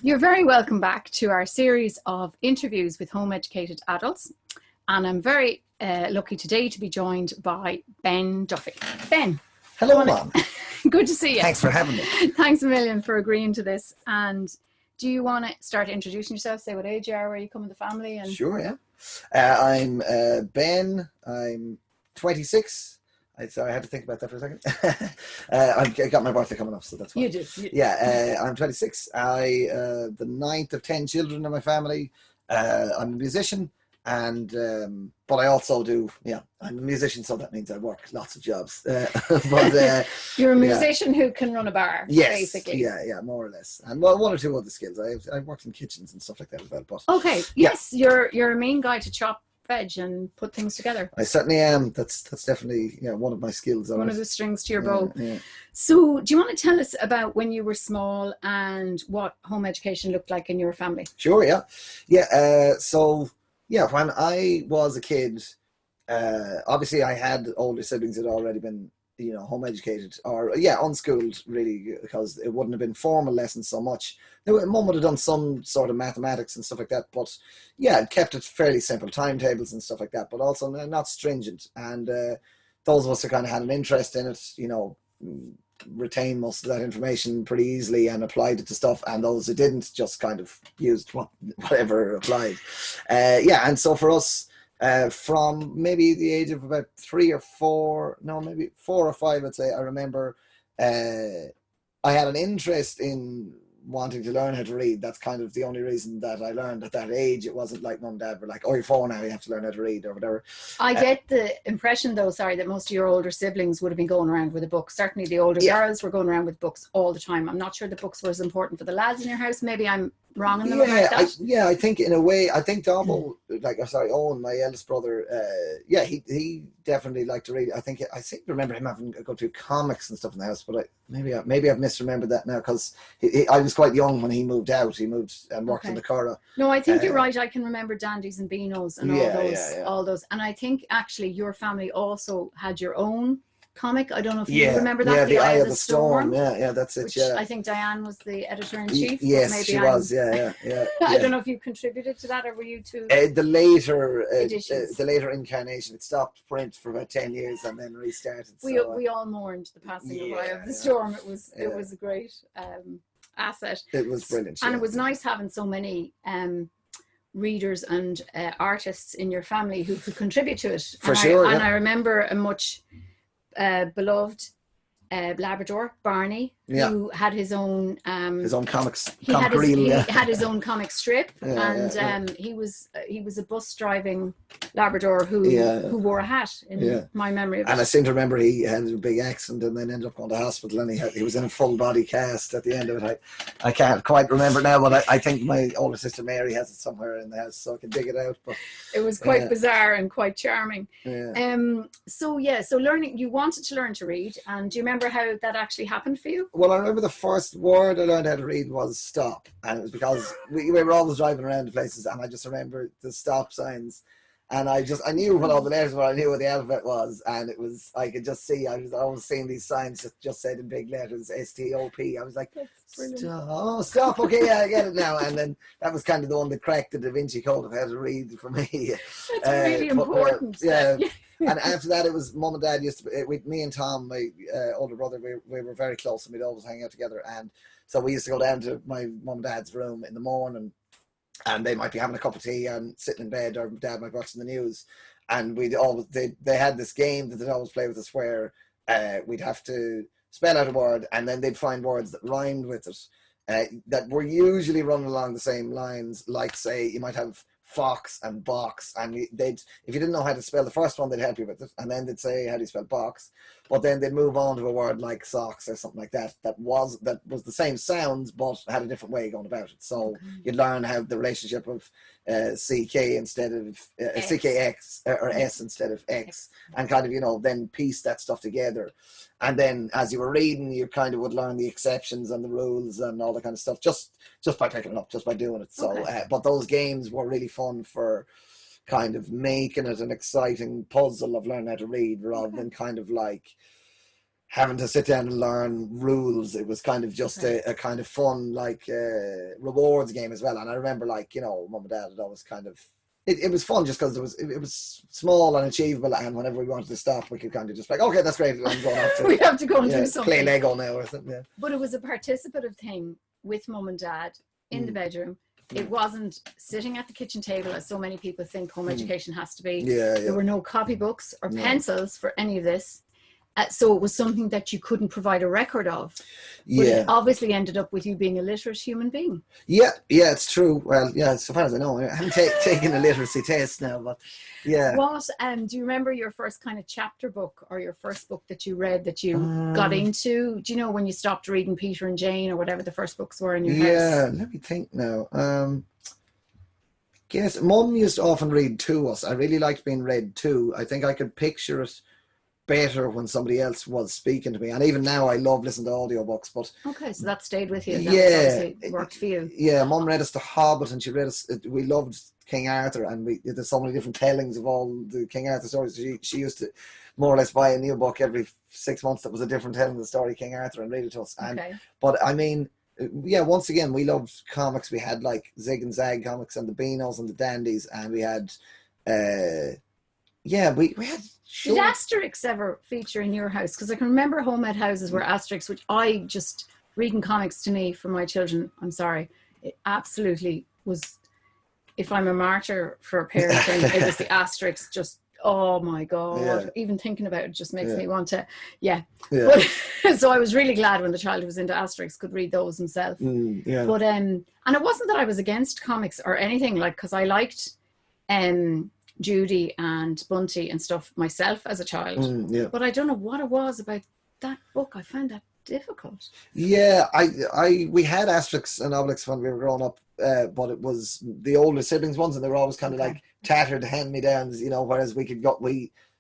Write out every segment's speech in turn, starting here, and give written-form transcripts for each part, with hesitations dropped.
You're very welcome back to our series of interviews with home-educated adults. And I'm very lucky today to be joined by Ben Duffy. Ben. Hello, Mom. Good to see you. Thanks for having me. Thanks a million for agreeing to this. And do you want to start introducing yourself, say what age you are, where you come in the family? And Sure, yeah. I'm Ben. I'm 26. Sorry, I had to think about that for a second. I've got my birthday coming up, so that's why. You do. Yeah, I'm 26. The ninth of 10 children in my family. I'm a musician, and but I also do. Yeah, I'm a musician, so that means I work lots of jobs. But you're a musician who can run a bar. Yes, basically. Yeah, more or less, and well, one or two other skills. I've worked in kitchens and stuff like that as well. But okay, yes, you're a main guy to chop veg and put things together. I certainly am. That's definitely one of my skills. One of the strings to your bow. Yeah. So do you want to tell us about when you were small and what home education looked like in your family? Sure, yeah. So when I was a kid, obviously I had older siblings that had already been home educated or unschooled, really, because it wouldn't have been formal lessons so much. Mum would have done some sort of mathematics and stuff like that, but it kept it fairly simple, timetables and stuff like that, but also not stringent. And those of us who kind of had an interest in it, retained most of that information pretty easily and applied it to stuff, and those who didn't just kind of used whatever applied. And so for us, from maybe the age of about 3 or 4, no, maybe 4 or 5, I'd say, I remember I had an interest in wanting to learn how to read. That's kind of the only reason that I learned at that age. It wasn't like mum and dad were like, oh, you're 4 now, you have to learn how to read or whatever. I get the impression, though, that most of your older siblings would have been going around with a book. Certainly the older girls were going around with books all the time. I'm not sure the books were as important for the lads in your house. Maybe I'm wrong in them about that. I think in a way, I think Owen, my eldest brother, he definitely liked to read. I think remember him having go through comics and stuff in the house, but maybe I've misremembered that now, because I was quite young when he moved out. He moved and worked in the Curragh. No, I think you're right. I can remember Dandies and Beanos and all those. And I think actually your family also had your own comic. I don't know if you remember that. Yeah, the Eye of the Storm. Yeah, that's it. Which I think Diane was the editor-in-chief. Yes, maybe she was. Yeah. I don't know if you contributed to that, or were you too? The later incarnation. It stopped print for about 10 years and then restarted. We all mourned the passing of Eye of the Storm. It was a great asset. It was brilliant, and it was nice having so many readers and artists in your family who could contribute to it. For sure. And I remember a much beloved Labrador, Barney, who had his own comics. He had his own comic strip, he was a bus driving Labrador who wore a hat. In my memory of it. And I seem to remember he had a big accident and then ended up going to hospital, and he was in a full body cast at the end of it. I can't quite remember now, but I think my older sister Mary has it somewhere in the house, so I can dig it out. But it was quite bizarre and quite charming. So learning, you wanted to learn to read, and do you remember how that actually happened for you? Well, I remember the first word I learned how to read was stop, and it was because we were always driving around places, and I just remember the stop signs, and I knew what all the letters were. I knew what the alphabet was, and it was, I could just see. I was always seeing these signs that just said in big letters S-T-O-P. I was like, stop. Okay, I get it now. And then that was kind of the one that cracked the Da Vinci Code of how to read for me. That's really important. And after that, it was mum and dad with me and Tom, my older brother. We were very close, and we'd always hang out together. And so we used to go down to my mum and dad's room in the morning, and they might be having a cup of tea and sitting in bed, or dad might be watching the news. And they had this game that they'd always play with us, where we'd have to spell out a word, and then they'd find words that rhymed with it, that were usually running along the same lines. Like, say, you might have fox and box, and if you didn't know how to spell the first one, they'd help you with it, and then they'd say, how do you spell box? But then they'd move on to a word like socks or something like that that was the same sounds but had a different way going about it. So you'd learn how the relationship of CK instead of CKX or S instead of X, and kind of then piece that stuff together. And then as you were reading, you kind of would learn the exceptions and the rules and all that kind of stuff just by picking it up, just by doing it. So but those games were really fun for kind of making it an exciting puzzle of learning how to read, rather than kind of like having to sit down and learn rules. It was kind of just a kind of fun, like, rewards game as well. And I remember, like, you know, mum and dad had always kind of, it was fun just because it was small and achievable, and whenever we wanted to stop, we could kind of just be like, okay, that's great, I'm going off to we have to go and do something. Play Lego now or something. Yeah. But it was a participative thing with mum and dad in the bedroom. It wasn't sitting at the kitchen table, as so many people think home education has to be. There were no copybooks or pencils for any of this. So it was something that you couldn't provide a record of. But it obviously ended up with you being a literate human being. Yeah, it's true. Well, yeah, so far as I know, I haven't taken a literacy test now, but yeah. What, do you remember your first kind of chapter book, or your first book that you read that you got into? Do you know when you stopped reading Peter and Jane or whatever the first books were in your house? Yeah, let me think now. Guess Mum used to often read to us. I really liked being read to. I think I could picture it better when somebody else was speaking to me, and even now I love listening to audiobooks. But okay, so that stayed with you. That worked for you. Yeah, Mum read us The Hobbit, and she read us. We loved King Arthur, and there's so many different tellings of all the King Arthur stories. She used to more or less buy a new book every 6 months that was a different telling of the story of King Arthur and read it to us. And but I mean, yeah, once again, we loved comics. We had like Zig and Zag comics and the Beanos and the Dandies, and we had we had. Did Asterix ever feature in your house? Because I can remember home ed houses where Asterix, which I just, reading comics to me for my children, I'm sorry, it absolutely was, if I'm a martyr for parenting, it was the Asterix, just, oh my God, even thinking about it just makes me want to, But, so I was really glad when the child who was into Asterix could read those himself. But, and it wasn't that I was against comics or anything, like, because I liked, Judy and Bunty and stuff myself as a child, but I don't know what it was about that book. I found that difficult. Yeah, we had Asterix and Obelix when we were growing up, but it was the older siblings ones, and they were always kind of like tattered hand-me-downs, you know. Whereas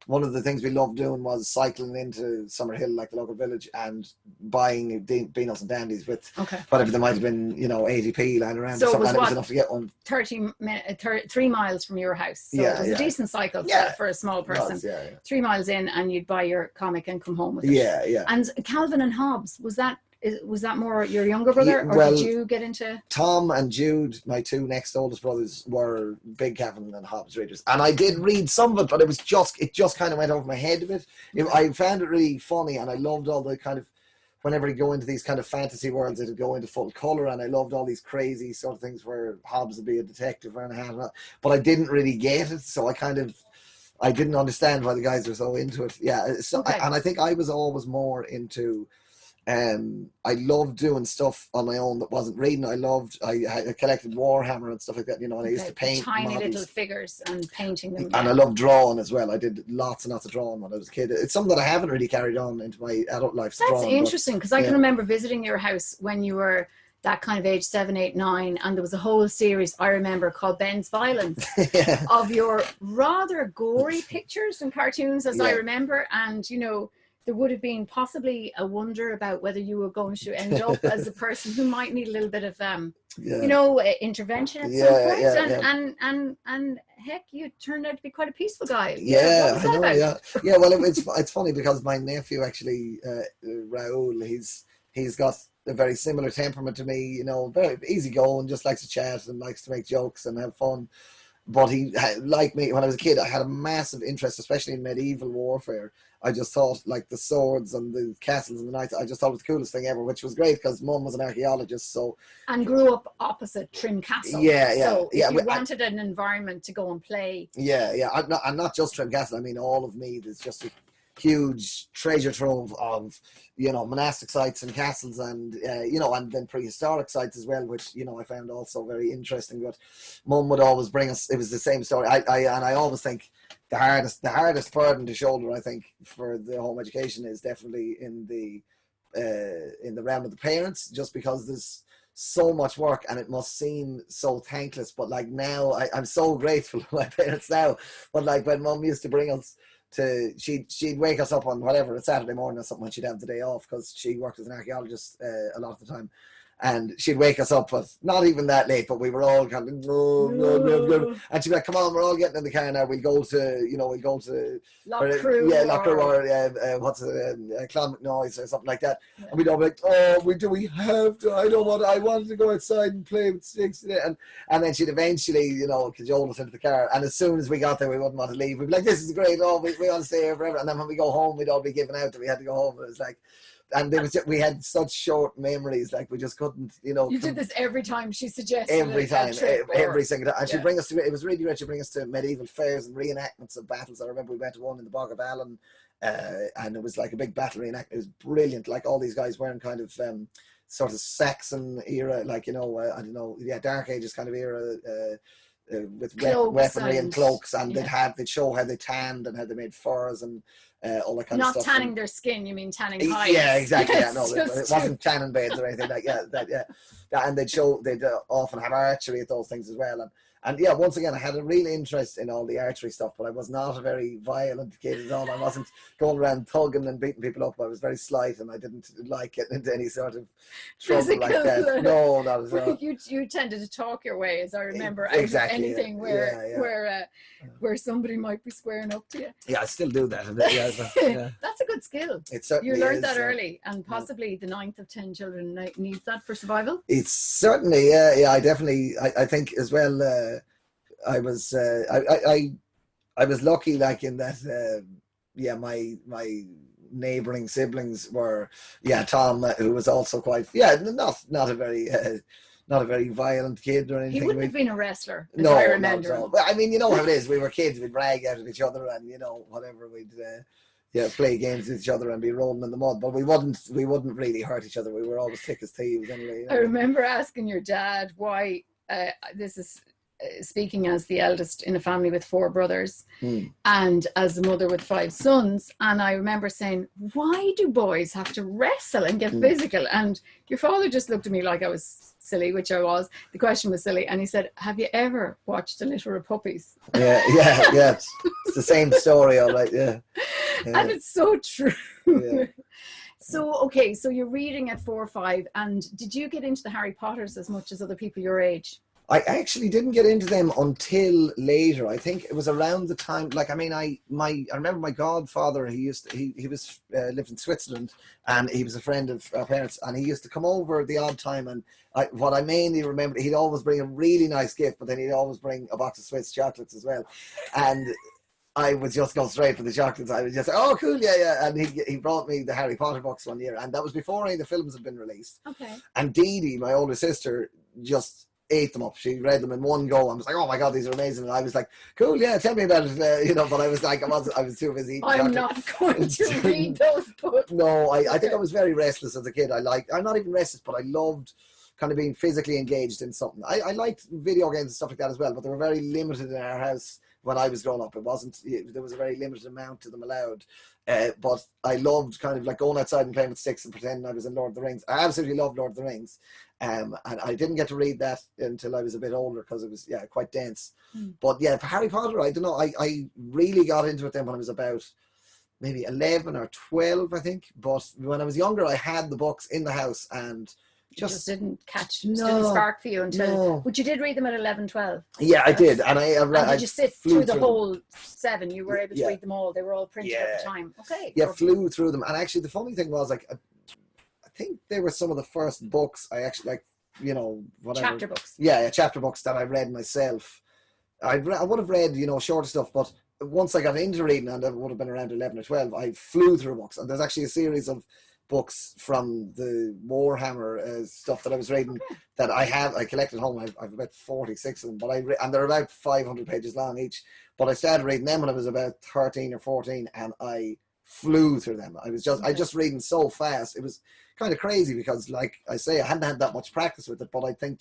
one of the things we loved doing was cycling into Summerhill, like the local village, and buying Beanos and Dandies with whatever there might have been, you know, 80p lying around. So or something, it was enough to get one. 3 miles from your house. So it was a decent cycle for a small person. 3 miles in, and you'd buy your comic and come home with it. Yeah. And Calvin and Hobbes, was that more your younger brother, or did you get into? Tom and Jude, my two next oldest brothers, were big Calvin and Hobbes readers, and I did read some of it, but it just kind of went over my head a bit. I found it really funny, and I loved all the kind of, whenever you go into these kind of fantasy worlds, it'd go into full color, and I loved all these crazy sort of things where Hobbes would be a detective wearing a hat, but I didn't really get it, so I didn't understand why the guys were so into it. And I think I was always more into. I loved doing stuff on my own that wasn't reading. I collected Warhammer and stuff like that, you know, and I used to paint tiny models. Little figures and painting them. And I loved drawing as well. I did lots and lots of drawing when I was a kid. It's something that I haven't really carried on into my adult life. That's interesting, because I can remember visiting your house when you were that kind of age, 7, 8, 9, and there was a whole series I remember called Ben's Violence of your rather gory pictures and cartoons, as I remember, and you know, there would have been possibly a wonder about whether you were going to end up as a person who might need a little bit of, you know, intervention at some point. And heck, you turned out to be quite a peaceful guy. Yeah, I know. Yeah. Well, it's funny because my nephew actually, Raoul, he's got a very similar temperament to me. You know, very easygoing, just likes to chat and likes to make jokes and have fun. But he, like me, when I was a kid, I had a massive interest, especially in medieval warfare. I just thought, like, the swords and the castles and the knights, I just thought it was the coolest thing ever, which was great because Mum was an archaeologist. So, and grew up opposite Trim Castle. So if you wanted an environment to go and play. I'm not just Trim Castle. I mean, all of Meath is just a huge treasure trove of, you know, monastic sites and castles, and you know, and then prehistoric sites as well, which, you know, I found also very interesting. But Mum would always bring us, it was the same story. I always think the hardest burden to shoulder, I think, for the home education is definitely in the realm of the parents, just because there's so much work and it must seem so thankless. But like now, I'm so grateful to my parents now. But like when Mum used to bring us she'd wake us up on whatever, a Saturday morning or something, when she'd have the day off, because she worked as an archaeologist a lot of the time, and she'd wake us up, but not even that late, but we were all kind of, no. And she'd be like, come on, we're all getting in the car now, we'll go to Loughcrew or what's it, Clon McNoy's or something like that. Yeah. And we'd all be like, oh, do we have to? I wanted to go outside and play with sticks today. And then she'd eventually, cajole us into the car. And as soon as we got there, we wouldn't want to leave. We'd be like, this is great. Oh, we want to stay here forever. And then when we go home, we'd all be giving out that we had to go home. It was like, and we had such short memories, like we just couldn't, You did this every time she suggested every time, every single time. And she'd bring us to, it was really great, she'd bring us to medieval fairs and reenactments of battles. I remember we went to one in the Bog of Allen, and it was like a big battle reenactment. It was brilliant, like all these guys wearing kind of sort of Saxon era, like, I don't know, Dark Ages kind of era, with weaponry and cloaks, and they'd show how they tanned and how they made furs and all that kind of stuff. Not tanning their skin, you mean tanning hides. Yeah, exactly. Yeah, no, it wasn't tanning beds or anything like that. And they'd often have archery at those things as well. And yeah, once again, I had a real interest in all the archery stuff, but I was not a very violent kid at all. I wasn't going around thugging and beating people up. I was very slight, and I didn't like getting into any sort of trouble like that. No, not at all. You tended to talk your way, as I remember, out of anything where somebody might be squaring up to you. Yeah, I still do that. That's a good skill. It certainly you learned that early, and possibly the 9th of 10 children needs that for survival. It's certainly, I think as well. I was lucky, like, in that my neighbouring siblings were Tom, who was also quite not a very violent kid or anything. He wouldn't have been a wrestler, as I remember. No. Well, I mean, you know how it is. We were kids. We'd rag out at each other, and whatever, we'd play games with each other and be rolling in the mud. But we wouldn't really hurt each other. We were always thick as thieves anyway. I remember asking your dad why. This is speaking as the eldest in a family with 4 brothers and as the mother with 5 sons, and I remember saying, why do boys have to wrestle and get physical? And your father just looked at me like I was silly, which I was. The question was silly, and he said, have you ever watched A Litter of Puppies? Yeah. It's the same story, all right. Yeah. And it's so true. Yeah. So you're reading at 4 or 5, and did you get into the Harry Potters as much as other people your age? I actually didn't get into them until later. I think it was around the time, like, I mean, I remember my godfather, he lived in Switzerland, and he was a friend of our parents, and he used to come over the odd time, and what I mainly remember, he'd always bring a really nice gift, but then he'd always bring a box of Swiss chocolates as well. And I would just go straight for the chocolates. I would just say, oh, cool, yeah. And he brought me the Harry Potter books one year, and that was before any of the films had been released. Okay. And Dee Dee, my older sister, just ate them up. She read them in one go. I was like, oh my God, these are amazing. And I was like, cool, yeah, tell me about it. But I was like, I was too busy eating I'm not going to read those books. No, I think I was very restless as a kid. I'm not even restless, but I loved kind of being physically engaged in something. I liked video games and stuff like that as well, but they were very limited in our house when I was growing up. There was a very limited amount to them allowed. But I loved kind of like going outside and playing with sticks and pretending I was in Lord of the Rings. I absolutely loved Lord of the Rings. And I didn't get to read that until I was a bit older because it was quite dense. But yeah, for Harry Potter, I don't know. I really got into it then when I was about maybe 11 or 12, I think. But when I was younger, I had the books in the house and just didn't didn't spark for you until. But you did read them at 11, 12. Yeah, I did, and did you sit through the whole 7? You were able to read them all. They were all printed at the time. Okay. Yeah, flew through them, and actually, the funny thing was, like, I think they were some of the first books I actually whatever chapter books. Yeah, chapter books that I read myself. I would have read shorter stuff, but once I got into reading, and it would have been around 11 or 12, I flew through books, and there's actually a series of books from the Warhammer stuff that I was reading that I collected home. I've about 46 of them, and they're about 500 pages long each. But I started reading them when I was about 13 or 14, and I flew through them. I just reading so fast. It was kind of crazy because, like I say, I hadn't had that much practice with it, but I think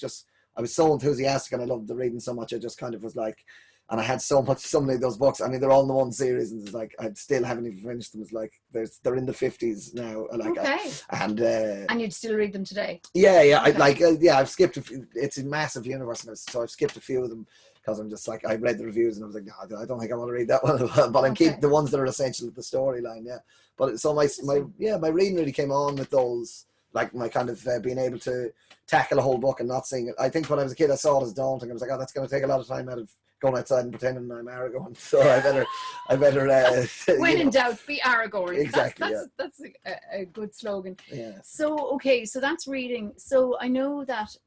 I was so enthusiastic and I loved the reading so much. I just kind of was like, and I had so many of those books. I mean, they're all in the one series, and it's like I still haven't even finished them. It's like they're in the 50s now. Like, and you'd still read them today? Yeah. Okay. I've skipped. It's a massive universe now, so I've skipped a few of them because I'm just like, I read the reviews and I was like, no, I don't think I want to read that one. But I'm keeping the ones that are essential to the storyline. Yeah. But so my reading really came on with those like my kind of being able to tackle a whole book and not seeing it. I think when I was a kid, I saw it as daunting. I was like, oh, that's going to take a lot of time out of going outside and pretending I'm Aragorn. So I better. When in doubt, be Aragorn. Exactly. That's a good slogan. Yeah. So okay, so that's reading. So I know that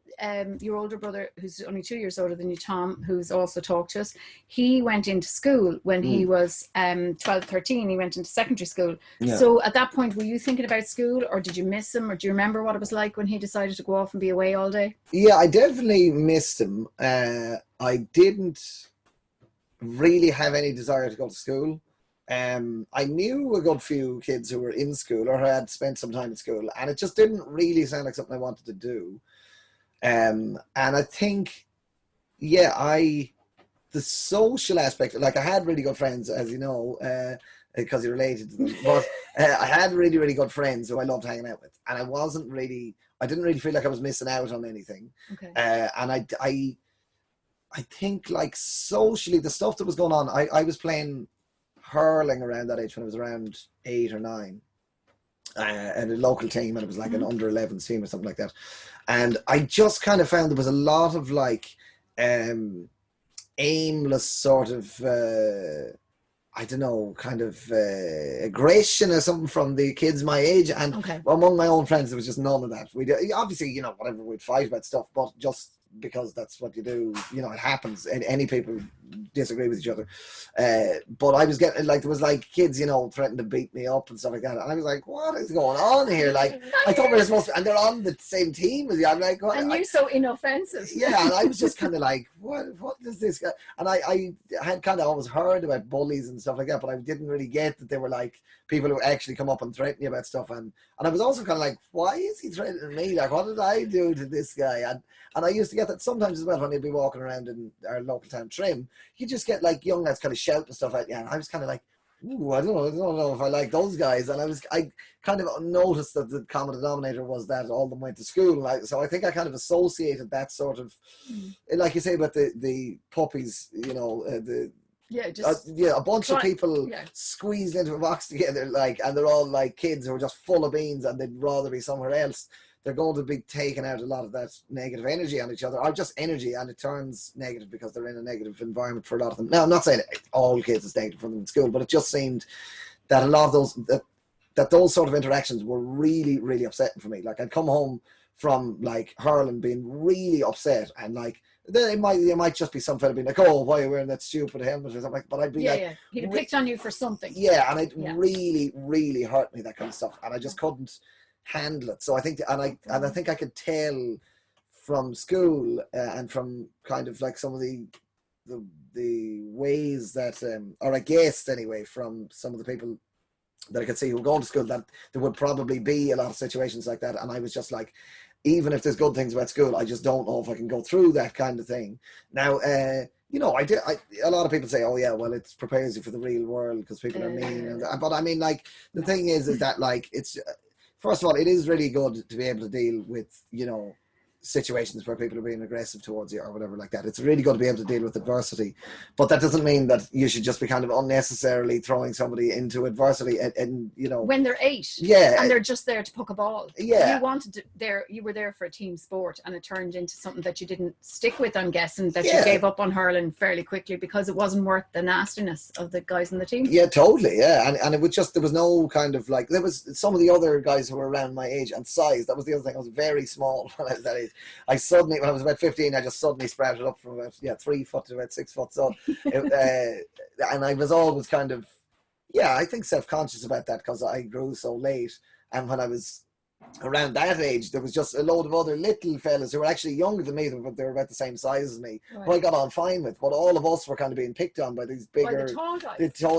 your older brother, who's only 2 years older than you, Tom, who's also talked to us, he went into school when he was 12, 13. He went into secondary school. Yeah. So at that point, were you thinking about school, or did you miss him, or do you remember what it was like when he decided to go off and be away all day? Yeah, I definitely missed him. I didn't really have any desire to go to school. I knew a good few kids who were in school or had spent some time in school, and it just didn't really sound like something I wanted to do. And I think, the social aspect, like I had really good friends, as you know, because you're related to them, but I had really, really good friends who I loved hanging out with, and I didn't really feel like I was missing out on anything. Okay. And I think, like, socially, the stuff that was going on, I was playing hurling around that age when I was around 8 or 9. And a local team, and it was like an under 11s team or something like that. And I just kind of found there was a lot of like aimless sort of I don't know, kind of aggression or something from the kids my age. And among my own friends, there was just none of that. We obviously, you know, whatever, we'd fight about stuff, but just because that's what you do, you know, it happens. Any people disagree with each other. But I was getting, like, there was like kids, you know, threatening to beat me up and stuff like that. And I was like, what is going on here? Like, I thought we were supposed to, and they're on the same team as you. I'm like, what? And you're so inoffensive. Yeah, and I was just kind of like, what does this guy? And I had kind of always heard about bullies and stuff like that, but I didn't really get that they were like people who actually come up and threaten you about stuff. And I was also kind of like, why is he threatening me? Like, what did I do to this guy? And I used to get that sometimes as well when he'd be walking around in our local town trim. You just get like young lads kind of shouting stuff at you, and I was kind of like, ooh, I don't know if I like those guys. And I kind of noticed that the common denominator was that all of them went to school. So I think I kind of associated that sort of, like you say about the puppies, you know, a bunch of people squeezed into a box together, like, and they're all like kids who are just full of beans, and they'd rather be somewhere else. They're going to be taking out a lot of that negative energy on each other, or just energy, and it turns negative because they're in a negative environment for a lot of them. Now, I'm not saying all kids is negative from them in school, but it just seemed that a lot of those that those sort of interactions were really, really upsetting for me. Like, I'd come home from like hurling being really upset, and like there might just be some fella being like, oh, why are you wearing that stupid helmet or something like, but I'd be he'd have picked on you for something. And it really, really hurt me, that kind of stuff, and I just couldn't handle it. So I think, and I think I could tell from school and from kind of like some of the ways that, or I guessed anyway, from some of the people that I could see who were going to school, that there would probably be a lot of situations like that. And I was just like, even if there's good things about school, I just don't know if I can go through that kind of thing. Now, you know, a lot of people say, oh yeah, well, it prepares you for the real world because people are mean. But I mean, like, the thing is that, like, it's, first of all, it is really good to be able to deal with, you know, situations where people are being aggressive towards you or whatever like that. It's really good to be able to deal with adversity, but that doesn't mean that you should just be kind of unnecessarily throwing somebody into adversity and you know, when they're 8 and they're just there to poke a ball. You were there for a team sport, and it turned into something that you didn't stick with, I'm guessing, that you gave up on hurling fairly quickly because it wasn't worth the nastiness of the guys in the team. Totally. And it was just, there was no kind of like, there was some of the other guys who were around my age and size. That was the other thing. I was very small when I was that age. I suddenly, when I was about 15, I just suddenly sprouted up from about 3 foot to about 6 foot. So, and I was always kind of, I think self-conscious about that because I grew so late. And when I was around that age, there was just a load of other little fellas who were actually younger than me, but they were about the same size as me, who I got on fine with. But all of us were kind of being picked on by these bigger,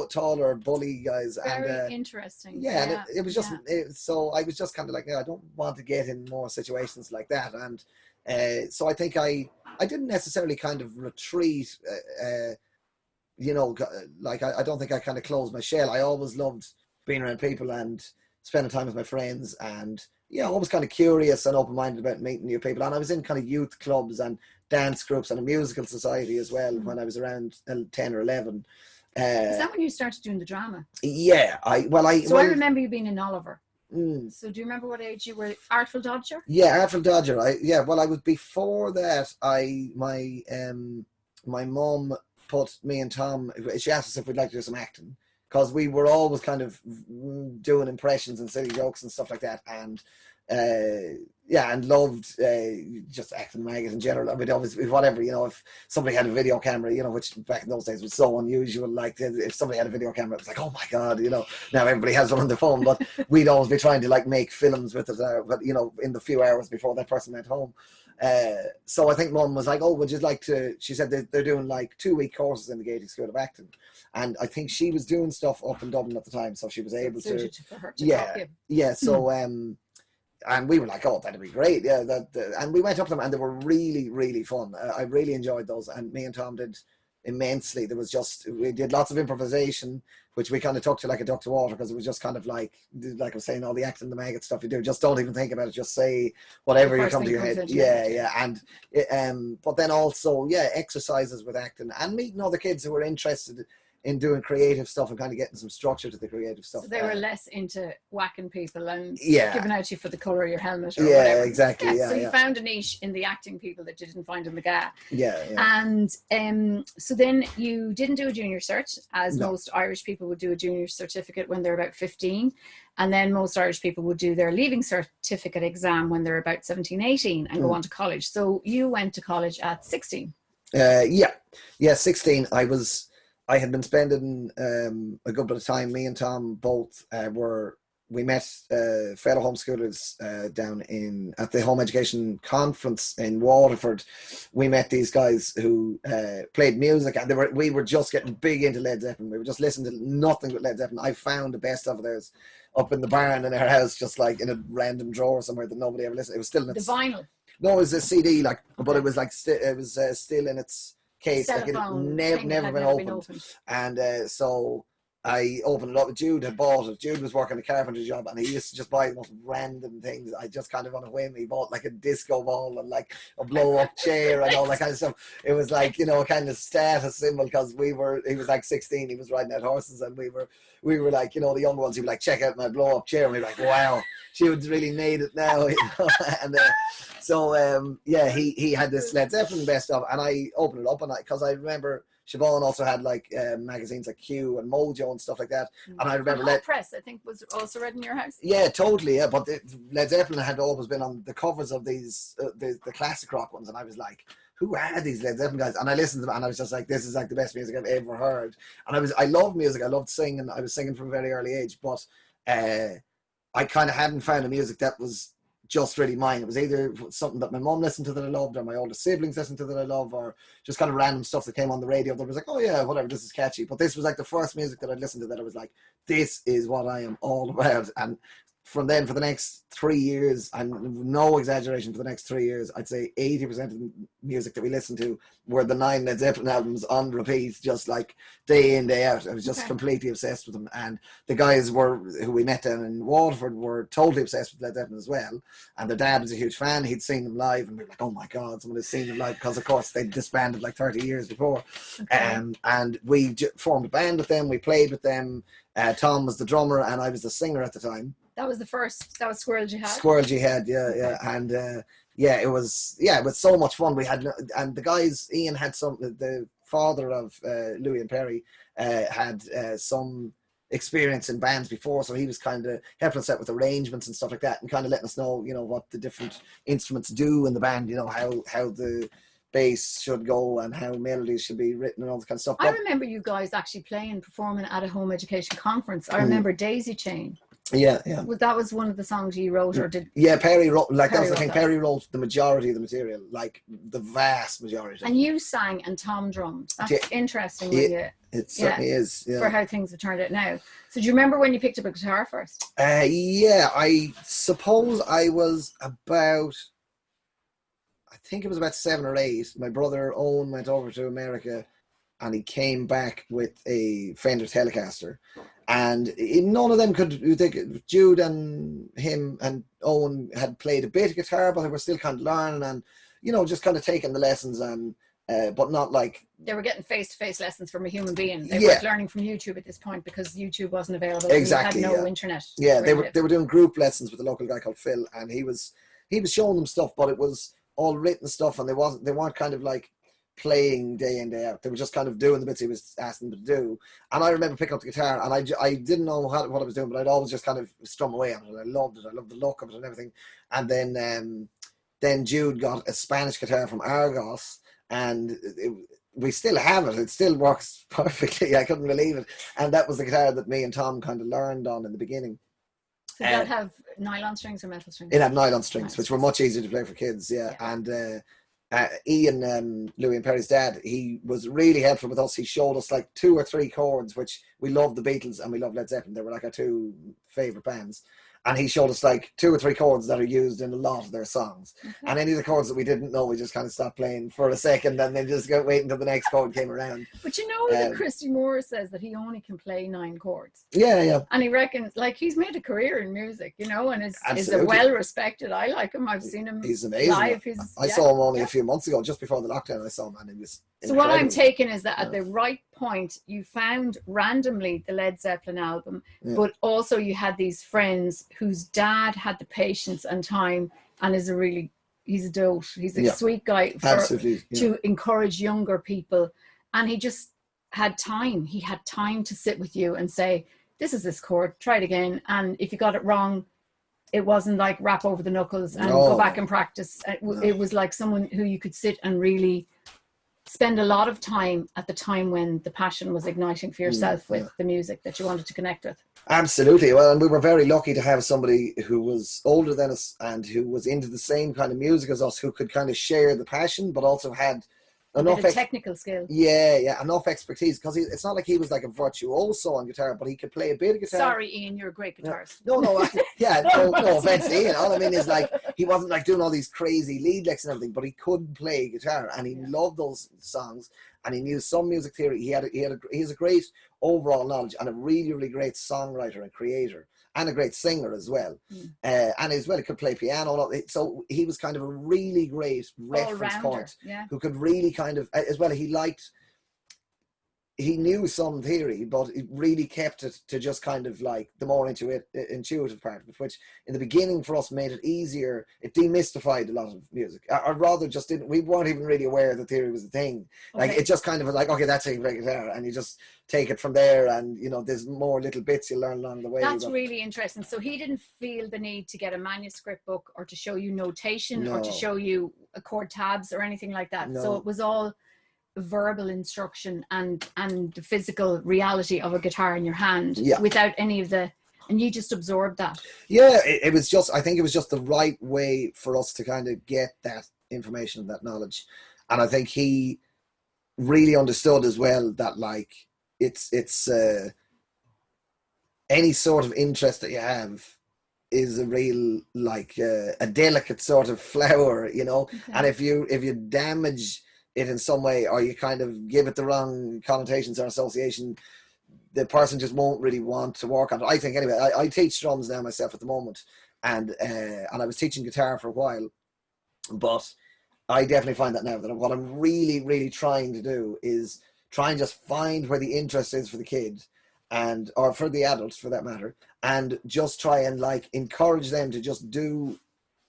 taller bully guys. Very interesting. And it was just, so I was just kind of like, I don't want to get in more situations like that. And so I think I didn't necessarily kind of retreat, you know, like I don't think I kind of closed my shell. I always loved being around people and spending time with my friends, and always kind of curious and open-minded about meeting new people. And I was in kind of youth clubs and dance groups and a musical society as well when I was around 10 or 11. Is that when you started doing the drama? I remember you being in Oliver. So do you remember what age you were? Artful Dodger? Yeah, Artful Dodger. Well, I was before that. My mum put me and Tom. She asked us if we'd like to do some acting because we were always kind of doing impressions and silly jokes and stuff like that, and and loved just acting magazines in general. I mean, obviously, whatever, if somebody had a video camera, which back in those days was so unusual. Like if somebody had a video camera, it was like, oh my god, now everybody has one on their phone. But we'd always be trying to like make films with it, but in the few hours before that person went home. So I think Mum was like, oh, would you like to? She said they're doing like 2-week courses in the Gaelic School of Acting, and I think she was doing stuff up in Dublin at the time, so she was able to. For her to yeah. So and we were like, oh, that'd be great, yeah. And we went up to them, and they were really, really fun. I really enjoyed those, and me and Tom did immensely. We did lots of improvisation, which we kind of took to like a duck to water, because it was just kind of like I was saying, all the acting, the maggot stuff you do, just don't even think about it, just say whatever you come to your head. And but then also exercises with acting and meeting other kids who were interested in doing creative stuff and kind of getting some structure to the creative stuff. So they were less into whacking people and giving out you for the colour of your helmet or whatever. Yeah, exactly. So you found a niche in the acting people that you didn't find in the GA. Yeah. And so then you didn't do a junior cert, as most Irish people would do a junior certificate when they're about 15. And then most Irish people would do their leaving certificate exam when they're about 17, 18 and go on to college. So you went to college at 16. 16. I had been spending a good bit of time. Me and Tom both we met fellow homeschoolers down at the Home Education Conference in Waterford. We met these guys who played music, and we were just getting big into Led Zeppelin. We were just listening to nothing but Led Zeppelin. I found the best of theirs up in the barn in our house, just like in a random drawer somewhere that nobody ever listened. It was still in its... The vinyl? No, it was a CD, but it was like it was still in its case, like it never been opened. And so I opened it up. Jude had bought it. Jude was working a carpenter job, and he used to just buy the most random things. I just kind of on a whim, he bought like a disco ball and like a blow up chair and all that kind of stuff. It was like, a kind of status symbol, because he was like 16, he was riding out horses, and we were like, the younger ones, he'd be like, check out my blow up chair, and we'd be like, wow, she would really made it now. And so he had this Led Zeppelin best of, and I opened it up, and because I remember Siobhan also had like magazines like Q and Mojo and stuff like that. And I remember Hot Press, I think, was also read in your house. Yeah, totally. Yeah, but Led Zeppelin had always been on the covers of these the classic rock ones, and I was like, who are these Led Zeppelin guys? And I listened to them, and I was just like, this is like the best music I've ever heard. And I loved music. I loved singing. I was singing from a very early age, but I kind of hadn't found a music that was just really mine. It was either something that my mom listened to that I loved, or my older siblings listened to that I love, or just kind of random stuff that came on the radio that was like, oh yeah, whatever, this is catchy. But this was like the first music that I'd listened to that I was like, this is what I am all about. And from then, for the next 3 years, and no exaggeration, for the next 3 years, I'd say 80% of the music that we listened to were the 9 Led Zeppelin albums on repeat, just like day in, day out. I was just completely obsessed with them. And the guys who we met down in Waterford were totally obsessed with Led Zeppelin as well. And their dad was a huge fan. He'd seen them live, and we were like, oh my God, someone has seen them live, because of course they disbanded like 30 years before. And we formed a band with them. We played with them. Tom was the drummer, and I was the singer at the time. That was Squirrel Jihad. Squirrel Jihad, yeah. And it was so much fun. We had, and the guys, Ian had the father of Louis and Perry had some experience in bands before, so he was kind of helping us out with arrangements and stuff like that, and kind of letting us know, what the different instruments do in the band, how the bass should go and how melodies should be written and all that kind of stuff. I remember you guys actually performing at a home education conference. I remember Daisy Chain. Yeah. That was one of the songs you wrote, or did? Yeah, Perry wrote. Like that was the thing. Perry wrote the majority of the material, like the vast majority. And you sang and Tom drummed. That's interesting. It certainly is. Yeah. For how things have turned out now. So do you remember when you picked up a guitar first? I suppose I was about. I think it was about 7 or 8. My brother Owen went over to America, and he came back with a Fender Telecaster. And none of them Jude and him and Owen had played a bit of guitar, but they were still kind of learning and, just kind of taking the lessons. And but not like they were getting face-to-face lessons from a human being. They Yeah. weren't learning from YouTube at this point because YouTube wasn't available. Exactly, And you had no yeah. internet. Yeah, where you they were lived. doing group lessons with a local guy called Phil, and he was showing them stuff, but it was all written stuff, and they weren't kind of like playing day in day out. They were just kind of doing the bits he was asking them to do. And I remember picking up the guitar, and I didn't know what I was doing, but I'd always just kind of strum away on it. I loved it. I loved the look of it and everything. And then Jude got a Spanish guitar from Argos, and we still have it. It still works perfectly. I couldn't believe it. And that was the guitar that me and Tom kind of learned on in the beginning. So did that have nylon strings or metal strings? It had nylon strings, which were much easier to play for kids. Yeah. And Ian, Louis and Perry's dad, he was really helpful with us. He showed us like 2 or 3 chords, which we loved the Beatles and we loved Led Zeppelin. They were like our 2 favorite bands. And he showed us like 2 or 3 chords that are used in a lot of their songs. Okay. And any of the chords that we didn't know, we just kind of stopped playing for a second and then just wait until the next chord came around. But you know that Christy Moore says that he only can play 9 chords. Yeah, yeah. And he reckons, like, he's made a career in music, you know, and is a well-respected. I like him. I've seen him He's amazing. live. I saw him only a few months ago, just before the lockdown. I saw him and he was incredible. So what I'm taking is that at the right point, you found randomly the Led Zeppelin album, but also you had these friends whose dad had the patience and time and he's a dote. He's a sweet guy to encourage younger people. And he just had time. He had time to sit with you and say, this chord, try it again. And if you got it wrong, it wasn't like rap over the knuckles and go back and practice. It was like someone who you could sit and really spend a lot of time at the time when the passion was igniting for yourself with the music that you wanted to connect with. Absolutely. Well, and we were very lucky to have somebody who was older than us and who was into the same kind of music as us, who could kind of share the passion, but also had enough technical skill. Yeah, enough expertise, because it's not like he was like a virtuoso on guitar, but he could play a bit of guitar. Sorry, Ian, you're a great guitarist. No, no offense to Ian. All I mean is, like, he wasn't like doing all these crazy lead licks and everything, but he could play guitar and he loved those songs and he knew some music theory. He has a great overall knowledge and a really, really great songwriter and creator. And a great singer as well. And as well, he could play piano. So he was kind of a really great reference point who could really kind of, as well, he knew some theory, but he really kept it to just kind of like the more intuitive part of it, which in the beginning for us made it easier. It demystified a lot of music, or rather just we weren't even really aware that theory was a thing. Okay. Like, it just kind of was like, okay, that's how you play guitar, and you just take it from there, and you know, there's more little bits you learn along the way. That's really interesting. So he didn't feel the need to get a manuscript book or to show you notation or to show you chord tabs or anything like that. So it was all verbal instruction and the physical reality of a guitar in your hand without any of the, and you just absorbed that. It was just, I think it was just the right way for us to kind of get that information and that knowledge. And I think he really understood as well that, like, it's any sort of interest that you have is a real, like, a delicate sort of flower, you know. Okay. And if you damage it in some way, or you kind of give it the wrong connotations or association, the person just won't really want to work on it. I think, anyway. I teach drums now myself at the moment, and I was teaching guitar for a while, but I definitely find that now that what I'm really, really trying to do is try and just find where the interest is for the kid, or for the adults for that matter, and just try and, like, encourage them to just do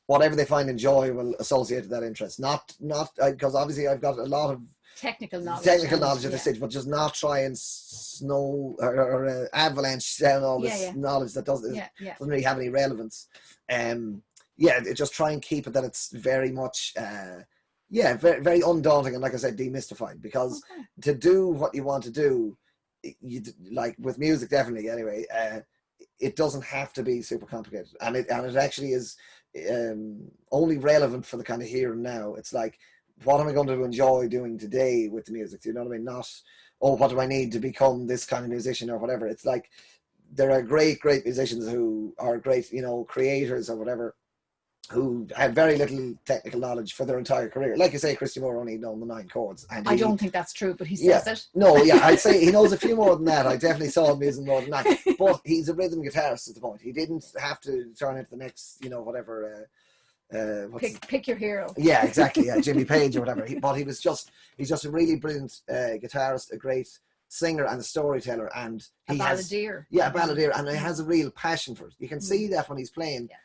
whatever they find enjoyable associated with that interest. Not because obviously I've got a lot of technical knowledge at this stage, but just not try and snow or avalanche down all this knowledge that doesn't really have any relevance. Just try and keep it that it's very much very, very undaunting, and, like I said, demystified, because to do what you want to do, you, like with music, definitely anyway, it doesn't have to be super complicated, and it actually is only relevant for the kind of here and now. It's like, what am I going to enjoy doing today with the music? Do you know what I mean? Not, what do I need to become this kind of musician or whatever. It's like, there are great musicians who are great, you know, creators or whatever, who have very little technical knowledge for their entire career. Like you say, Christy Moore only known the 9 chords. And I don't think that's true, but he says it. No, I'd say he knows a few more than that. I definitely saw him using more than that. But he's a rhythm guitarist at the point. He didn't have to turn into the next, you know, whatever, pick your hero. Yeah, exactly. Yeah, Jimmy Page or whatever. But he's just a really brilliant guitarist, a great singer and a storyteller, and a balladeer. A balladeer, and he has a real passion for it. You can see that when he's playing. Yeah.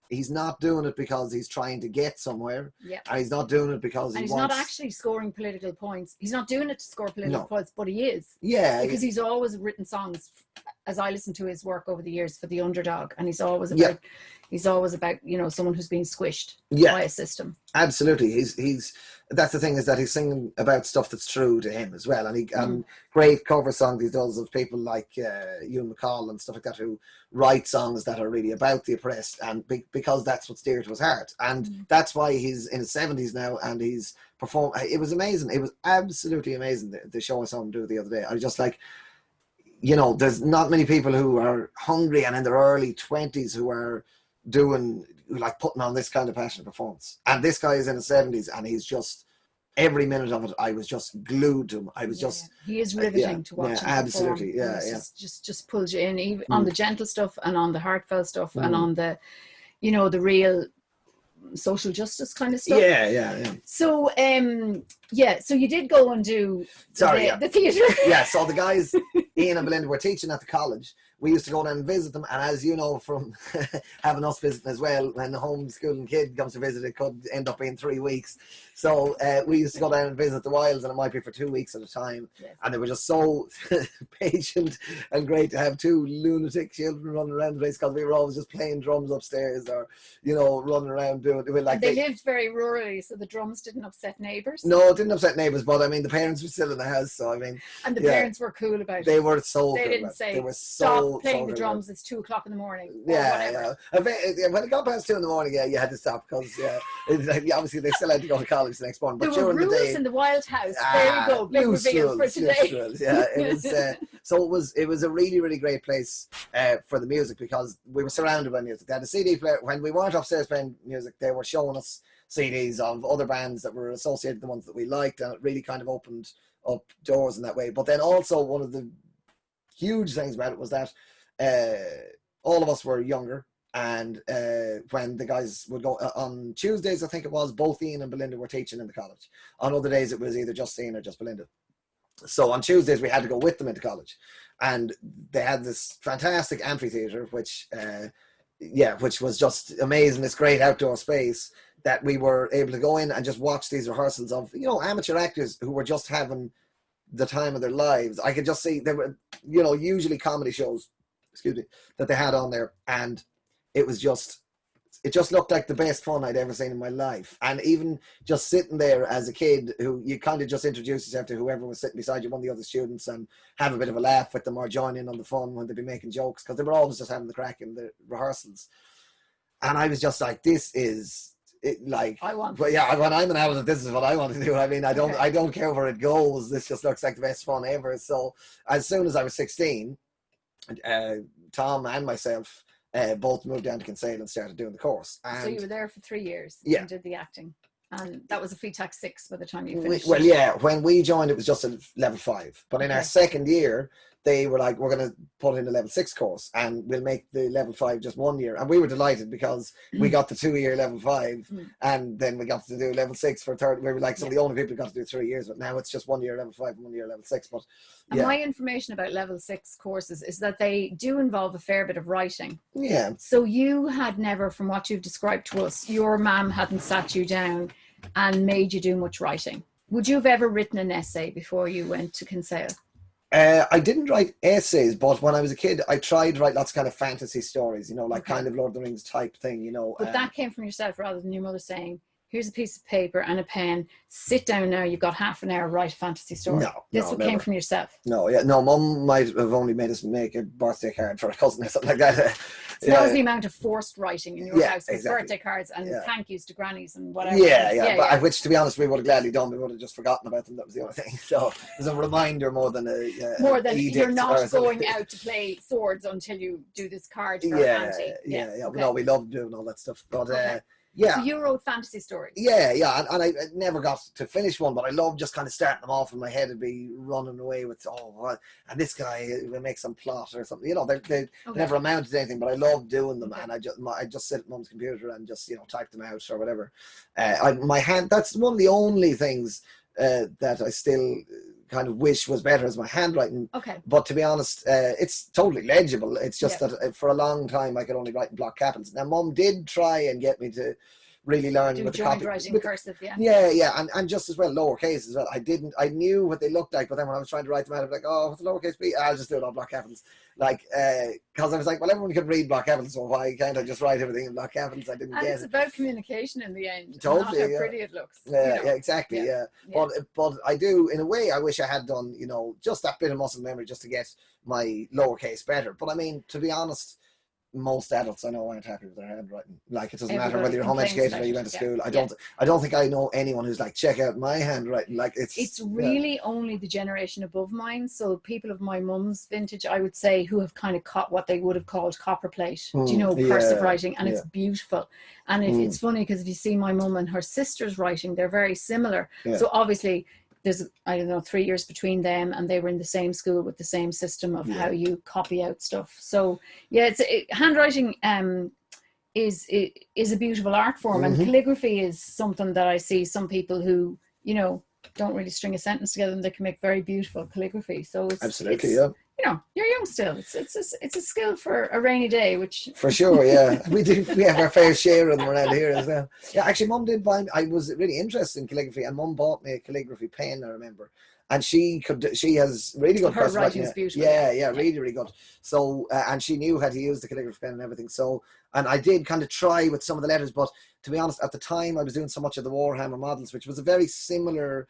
He's not doing it because he's trying to get somewhere. Yeah. And he's not doing it because he's not actually scoring political points. He's not doing it to score political points, but he is. Yeah. Because he's always written songs, as I listened to his work over the years, for the underdog, and he's always about someone who's being squished by a system. Absolutely. He's that's the thing, is that he's singing about stuff that's true to him as well, and great cover songs he does of people like Ewan McCall and stuff like that, who write songs that are really about the oppressed, and because that's what's dear to his heart, and that's why he's in his 70s now, and he's performed. It was amazing. It was absolutely amazing, the show I saw him do the other day. I was just like, there's not many people who are hungry and in their early 20s who are putting on this kind of passionate performance. And this guy is in his 70s, and he's just, every minute of it, I was just glued to him. I was just... He is riveting to watch him absolutely, perform. Just pulls you in, even on the gentle stuff and on the heartfelt stuff and on the, the real social justice kind of stuff. Yeah. So, so you did go and do the theatre. Yeah, so the guys, Ian and Belinda, were teaching at the college. We used to go down and visit them, and as you know from having us visiting as well, when the homeschooling kid comes to visit, it could end up being 3 weeks. So we used to go down and visit the Wilds, and it might be for 2 weeks at a time. Yes. And they were just so patient and great to have two lunatic children running around the place, because we were always just playing drums upstairs, or running around doing like. They lived very rurally, so the drums didn't upset neighbours. No, it didn't upset neighbours, but I mean the parents were still in the house, so I mean. And the parents were cool about it. They were so. They cool didn't say, they were stop playing the drums. It's 2 o'clock in the morning. Yeah. When it got past 2 in the morning, you had to stop, because obviously they still had to go to college the next morning. But there were rules in the Wild House. There you go. Big reveal for today. Rules. Yeah, it was. So it was a really, really great place for the music, because we were surrounded by music. They had a CD player. When we weren't upstairs playing music, they were showing us CDs of other bands that were associated with the ones that we liked, and it really kind of opened up doors in that way. But then also, one of the huge things about it was that all of us were younger, and when the guys would go on Tuesdays, I think it was, both Ian and Belinda were teaching in the college. On other days it was either just Ian or just Belinda. So on Tuesdays we had to go with them into college, and they had this fantastic amphitheater, which was just amazing, this great outdoor space that we were able to go in and just watch these rehearsals of amateur actors who were just having the time of their lives. I could just see they were usually comedy shows, that they had on there, and it just looked like the best fun I'd ever seen in my life. And even just sitting there as a kid, who you kind of just introduce yourself to whoever was sitting beside you, one of the other students, and have a bit of a laugh with them or join in on the fun when they'd be making jokes, because they were always just having the crack in the rehearsals. And I was just like, this is it, like, when I'm an adult, this is what I want to do. I mean, I don't care where it goes. This just looks like the best fun ever. So as soon as I was 16, Tom and myself both moved down to Kinsale and started doing the course. And so you were there for 3 years and did the acting. And that was a FETAC 6 by the time you finished. When we joined, it was just a level 5. But in our second year, they were like, we're going to put in a level 6 course, and we'll make the level 5 just 1 year. And we were delighted, because we got the 2-year level 5, and then we got to do level 6 for third. We were like some of the only people who got to do 3 years, but now it's just 1 year level 5 and 1 year level 6. But and my information about level 6 courses is that they do involve a fair bit of writing. Yeah. So you had never, from what you've described to us, your mum hadn't sat you down and made you do much writing. Would you have ever written an essay before you went to Kinsale? I didn't write essays, but when I was a kid, I tried to write lots of kind of fantasy stories, kind of Lord of the Rings type thing, But that came from yourself rather than your mother saying, here's a piece of paper and a pen, sit down now, you've got half an hour, write a fantasy story. This came from yourself. No, Mum might have only made us make a birthday card for a cousin or something like that. So that was the amount of forced writing in your house, with birthday cards and thank yous to grannies and whatever. But which, to be honest, we would have gladly done. We would have just forgotten about them. That was the only thing. So it was a reminder more than you're not going out to play swords until you do this card for auntie. Okay. No, we loved doing all that stuff. But Yeah. So you wrote fantasy stories. Yeah, and I never got to finish one, but I love just kind of starting them off in my head and be running away with, and this guy will make some plot or something. They never amounted to anything, but I love doing them, and I just sit at Mum's computer and just type them out or whatever. My hand, that's one of the only things that I still kind of wish was better as my handwriting. Okay. But to be honest, it's totally legible. It's just that for a long time I could only write in block capitals. Now, Mum did try and get me to really learn with the joint writing cursive, and just as well lowercase as well. I knew what they looked like, but then when I was trying to write them out, I was like, oh, what's the lowercase b? I'll just do it on block capitals, because I was like, well, everyone can read block capitals, so why can't I just write everything in block capitals? I didn't get it. It's about communication in the end, totally, not how pretty it looks. Yeah, exactly. But I do, in a way, I wish I had done just that bit of muscle memory just to get my lowercase better. But I mean, to be honest, most adults I know aren't happy with their handwriting. Like, it doesn't matter whether you're home educated or you went to school. I don't think I know anyone who's like, check out my handwriting. Like, it's really only the generation above mine. So people of my mum's vintage, I would say, who have kind of caught what they would have called copperplate. Do you know, cursive writing, and it's beautiful. And it's funny because if you see my mum and her sister's writing, they're very similar. So obviously there's, I don't know, 3 years between them, and they were in the same school with the same system of how you copy out stuff. So handwriting is a beautiful art form, and calligraphy is something that I see some people who don't really string a sentence together, and they can make very beautiful calligraphy. So absolutely, you're young still. It's a skill for a rainy day, which for sure, we have our fair share of them around here as well. Yeah, actually, Mum did buy. I was really interested in calligraphy, and Mum bought me a calligraphy pen, I remember, and she has really good. Her writing is beautiful. Yeah, really, really good. So, and she knew how to use the calligraphy pen and everything. So, and I did kind of try with some of the letters, but to be honest, at the time I was doing so much of the Warhammer models, which was a very similar.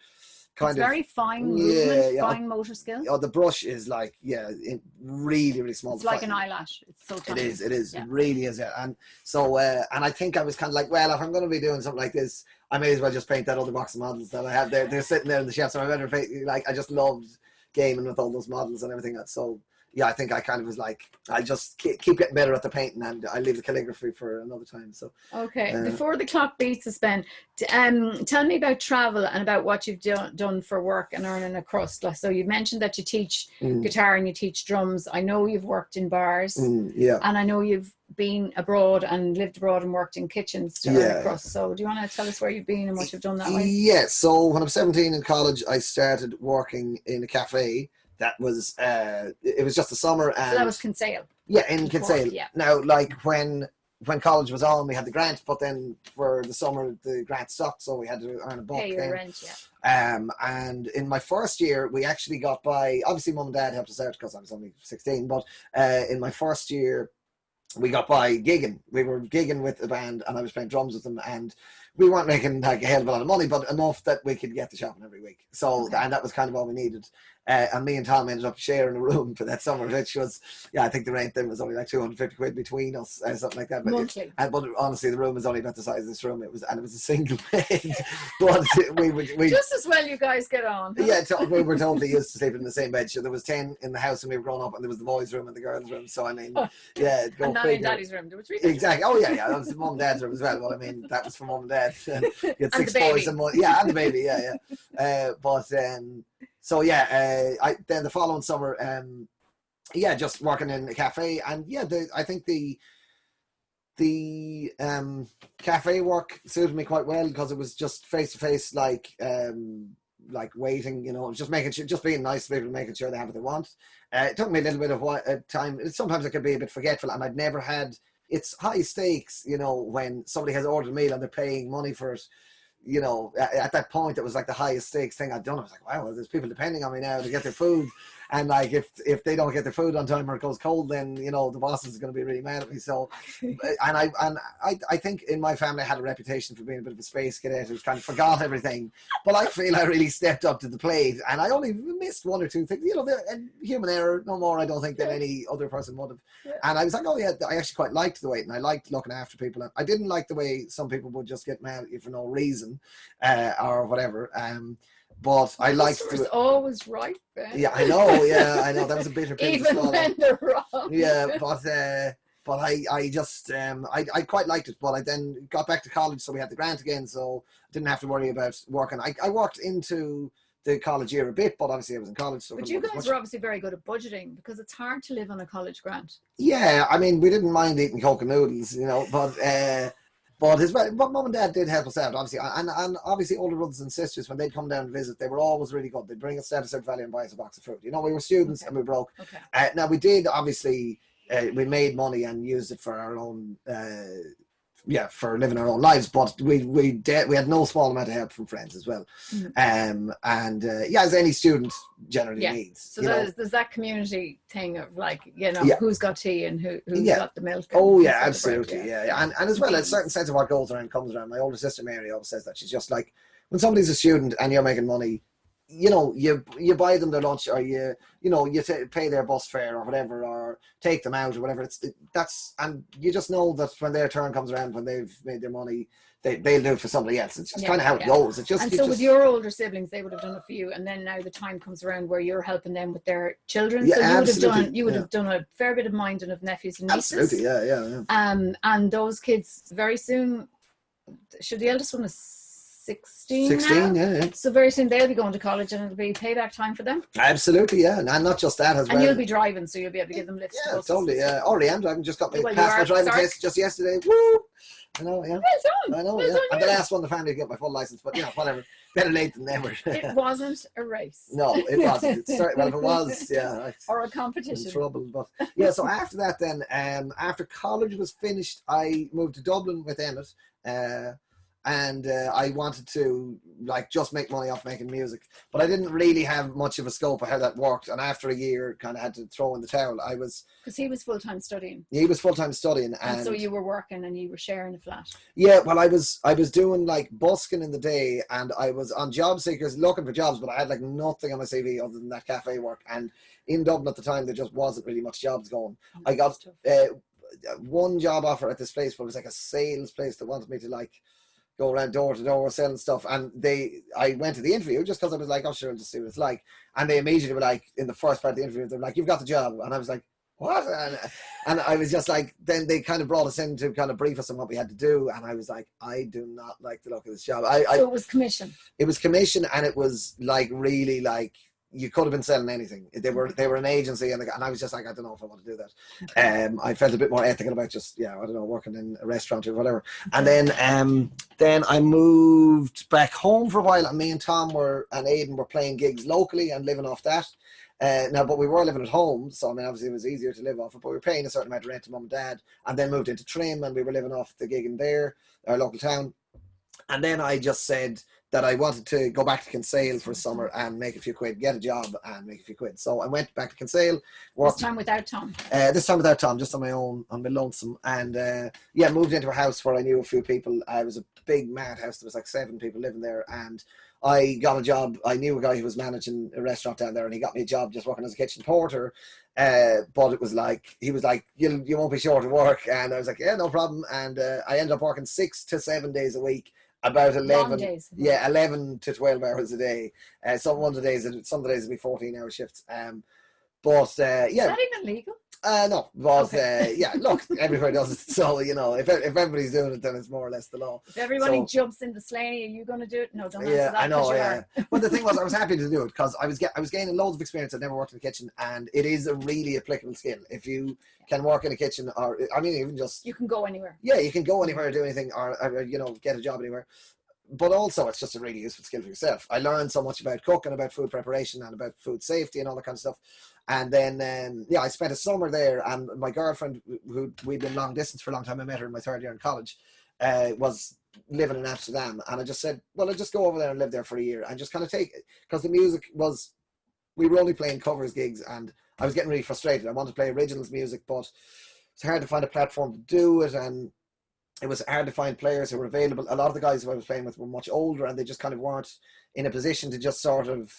It's very fine movement, fine motor skill. Oh, the brush is like, really, really small. It's like an eyelash. It's so tiny. It is. Yeah. It really is. Yeah. And so, and I think I was kind of like, well, if I'm going to be doing something like this, I may as well just paint that other box of models that I have there. They're sitting there in the shelf, so I better paint. Like, I just loved gaming with all those models and everything. So, I think I kind of was like, I just keep getting better at the painting, and I leave the calligraphy for another time. So okay, before the clock beats us, Ben, tell me about travel and about what you've done for work and earning a crust. So you mentioned that you teach guitar and you teach drums. I know you've worked in bars, and I know you've been abroad and lived abroad and worked in kitchens to earn a crust. So do you want to tell us where you've been and what you've done that way? Yeah, so when I was 17 in college, I started working in a cafe. That was it was just the summer, and so that was Kinsale. Yeah, in Kinsale. Yeah. Now, like when college was on, we had the grant, but then for the summer the grant stopped, so we had to earn a buck. Pay your rent, and in my first year, we actually got by. Obviously, Mum and Dad helped us out because I was only 16. But in my first year, we got by gigging. We were gigging with the band, and I was playing drums with them, and we weren't making like a hell of a lot of money, but enough that we could get the shopping every week. So, and that was kind of all we needed. And me and Tom ended up sharing a room for that summer, which was, I think the rent then was only like 250 quid between us, something like that. Monthly. But honestly, the room was only about the size of this room. It was a single bed. But we just as well you guys get on. Yeah, we were totally used to sleeping in the same bed. So there was 10 in the house when we were growing up, and there was the boys' room and the girls' room. So I mean, yeah, and not in Daddy's room. There were 3 bedrooms. Exactly. Oh yeah, that was Mum and Dad's room as well. But I mean, that was for Mum and Dad. You had 6 the boys and 1. Yeah, and the baby. So then the following summer, just working in a cafe, and I think the cafe work suited me quite well because it was just face to face, like waiting, just being nice to people, making sure they have what they want. It took me a little bit of time. Sometimes I could be a bit forgetful, and I'd never had. It's high stakes, when somebody has ordered a meal and they're paying money for it. At that point, it was like the highest stakes thing I'd done. I was like, wow, there's people depending on me now to get their food. And like, if they don't get their food on time or it goes cold, then, the boss is going to be really mad at me. So, and I think in my family I had a reputation for being a bit of a space cadet who kind of forgot everything. But I feel I really stepped up to the plate, and I only missed 1 or 2 things. Human error, no more, I don't think, than any other person would have. Yeah. And I was like, oh yeah, I actually quite liked the way, and I liked looking after people. I didn't like the way some people would just get mad at you for no reason, or whatever. But I liked it. Was always right, Ben. Yeah, I know. That was a bitter pill to swallow. Even when they're wrong. Yeah, but but I just I quite liked it. But I then got back to college, so we had the grant again, so I didn't have to worry about working. I worked into the college year a bit, but obviously I was in college. So but you guys were obviously very good at budgeting, because it's hard to live on a college grant. Yeah, I mean, we didn't mind eating Coke and noodles, you know, but mum and dad did help us out, obviously, and obviously older brothers and sisters, when they'd come down to visit, they were always really good. They'd bring us down to South Valley and buy us a box of fruit. You know, we were students and we broke. Okay. Now we did obviously we made money and used it for our own. For living our own lives, but we had no small amount of help from friends as well, as any student generally needs. So there's that community thing of like, who's got tea and who's got the milk. Oh yeah, absolutely, and as well, a certain sense of what goes around comes around. My older sister Mary always says that. She's just like, when somebody's a student and you're making money, you know, you buy them their lunch, or you pay their bus fare or whatever, or take them out or whatever. And you just know that when their turn comes around, when they've made their money, they'll do it for somebody else. It's just kind of how it goes. With your older siblings, they would have done it for you, and then now the time comes around where you're helping them with their children. Yeah, so you would have done a fair bit of minding of nephews and nieces. Absolutely, yeah. And those kids very soon. Should the eldest one is 16 now? Yeah. So very soon they'll be going to college, and it'll be payback time for them. Absolutely, yeah. And not just that as well. And you'll be driving, so you'll be able to give them lifts. Yeah, totally. Yeah, already am driving. Just got my driving test just yesterday. Woo! I know, yeah. Well done. I know, well yeah. done, I'm the last one in the family to get my full license, but whatever. Better late than never. It wasn't a race. No, it wasn't. Well, if it was, or a competition. In trouble. But yeah, so after that then, after college was finished, I moved to Dublin with Emmett. And I wanted to just make money off making music, but I didn't really have much of a scope of how that worked. And after a year, kind of had to throw in the towel. Because he was full-time studying. He was full-time studying, and so you were working and you were sharing a flat. Yeah, well, I was doing busking in the day, and I was on job seekers looking for jobs, but I had nothing on my CV other than that cafe work. And in Dublin at the time, there just wasn't really much jobs going. I got one job offer at this place, but it was a sales place that wanted me to go around door to door selling stuff, and I went to the interview just because I was oh sure, I'll just see what it's like. And they immediately were in the first part of the interview, they're you've got the job, and I was what? And I was just then they kind of brought us in to kind of brief us on what we had to do, and I was I do not like the look of this job. So it was commission. It was commission, and it was really you could have been selling anything. They were an agency, and I was just I don't know if I want to do that. I felt a bit more ethical about just I don't know, working in a restaurant or whatever. And then I moved back home for a while, and me and Tom and Aidan were playing gigs locally and living off that. But we were living at home, so obviously it was easier to live off it, but we were paying a certain amount of rent to mum and dad, and then moved into Trim, and we were living off the gig in there, our local town. And then I just said that I wanted to go back to Kinsale for summer and make a few quid, get a job and make a few quid. So I went back to Kinsale. This time without Tom? This time without Tom, just on my own, on my lonesome. And moved into a house where I knew a few people. It was a big mad house. There was 7 people living there. And I got a job. I knew a guy who was managing a restaurant down there, and he got me a job just working as a kitchen porter. But it was he was you won't be short of work. And I was yeah, no problem. And I ended up working 6 to 7 days a week. About 11 to 12 hours a day. Some of the days it'd be 14-hour shifts. Is that even legal? No, but look, everybody does it. So if everybody's doing it, then it's more or less the law. If everybody jumps in the sleigh, are you going to do it? No, don't answer that. I know. Yeah, but the thing was, I was happy to do it because I was gaining loads of experience. I'd never worked in the kitchen, and it is a really applicable skill. If you can work in a kitchen, or even just you can go anywhere. Yeah, you can go anywhere, do anything, or get a job anywhere. But also, it's just a really useful skill for yourself. I learned so much about cooking, about food preparation, and about food safety and all that kind of stuff. And then, I spent a summer there, and my girlfriend, who we'd been long distance for a long time, I met her in my 3rd year in college, was living in Amsterdam. And I just said, well, I'll just go over there and live there for a year and just kind of take it. Because the music we were only playing covers gigs, and I was getting really frustrated. I wanted to play originals music, but it's hard to find a platform to do it, and it was hard to find players who were available. A lot of the guys who I was playing with were much older, and they just kind of weren't in a position to just sort of,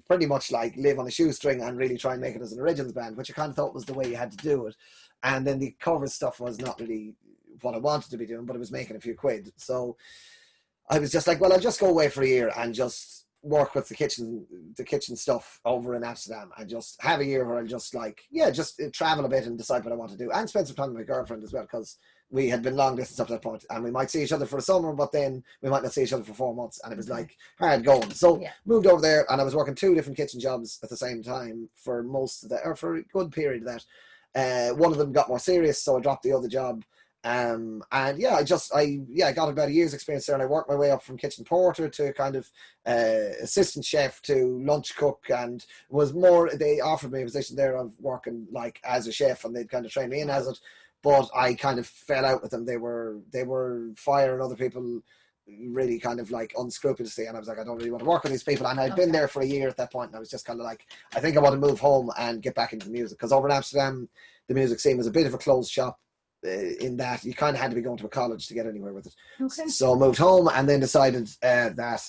pretty much live on a shoestring and really try and make it as an originals band, which I kind of thought was the way you had to do it. And then the cover stuff was not really what I wanted to be doing, but it was making a few quid. So I was just well, I'll just go away for a year and just work with the kitchen stuff over in Amsterdam, and just have a year where I'll just like, just travel a bit and decide what I want to do, and spend some time with my girlfriend as well, because we had been long distance up to that point, and we might see each other for the summer, but then we might not see each other for 4 months, and it was like hard going. So moved over there, and I was working 2 different kitchen jobs at the same time for most of that, or for a good period of that. One of them got more serious, so I dropped the other job. And I got about a year's experience there, and I worked my way up from kitchen porter to kind of assistant chef to lunch cook, and they offered me a position there of working like as a chef, and they'd kind of train me in as it, but I kind of fell out with them. They were firing other people really kind of like unscrupulously, and I was like, I don't really want to work with these people. And I'd been there for a year at that point, and I was just kind of like, I think I want to move home and get back into the music, because over in Amsterdam the music scene was a bit of a closed shop, in that you kind of had to be going to a college to get anywhere with it. So I moved home, and then decided that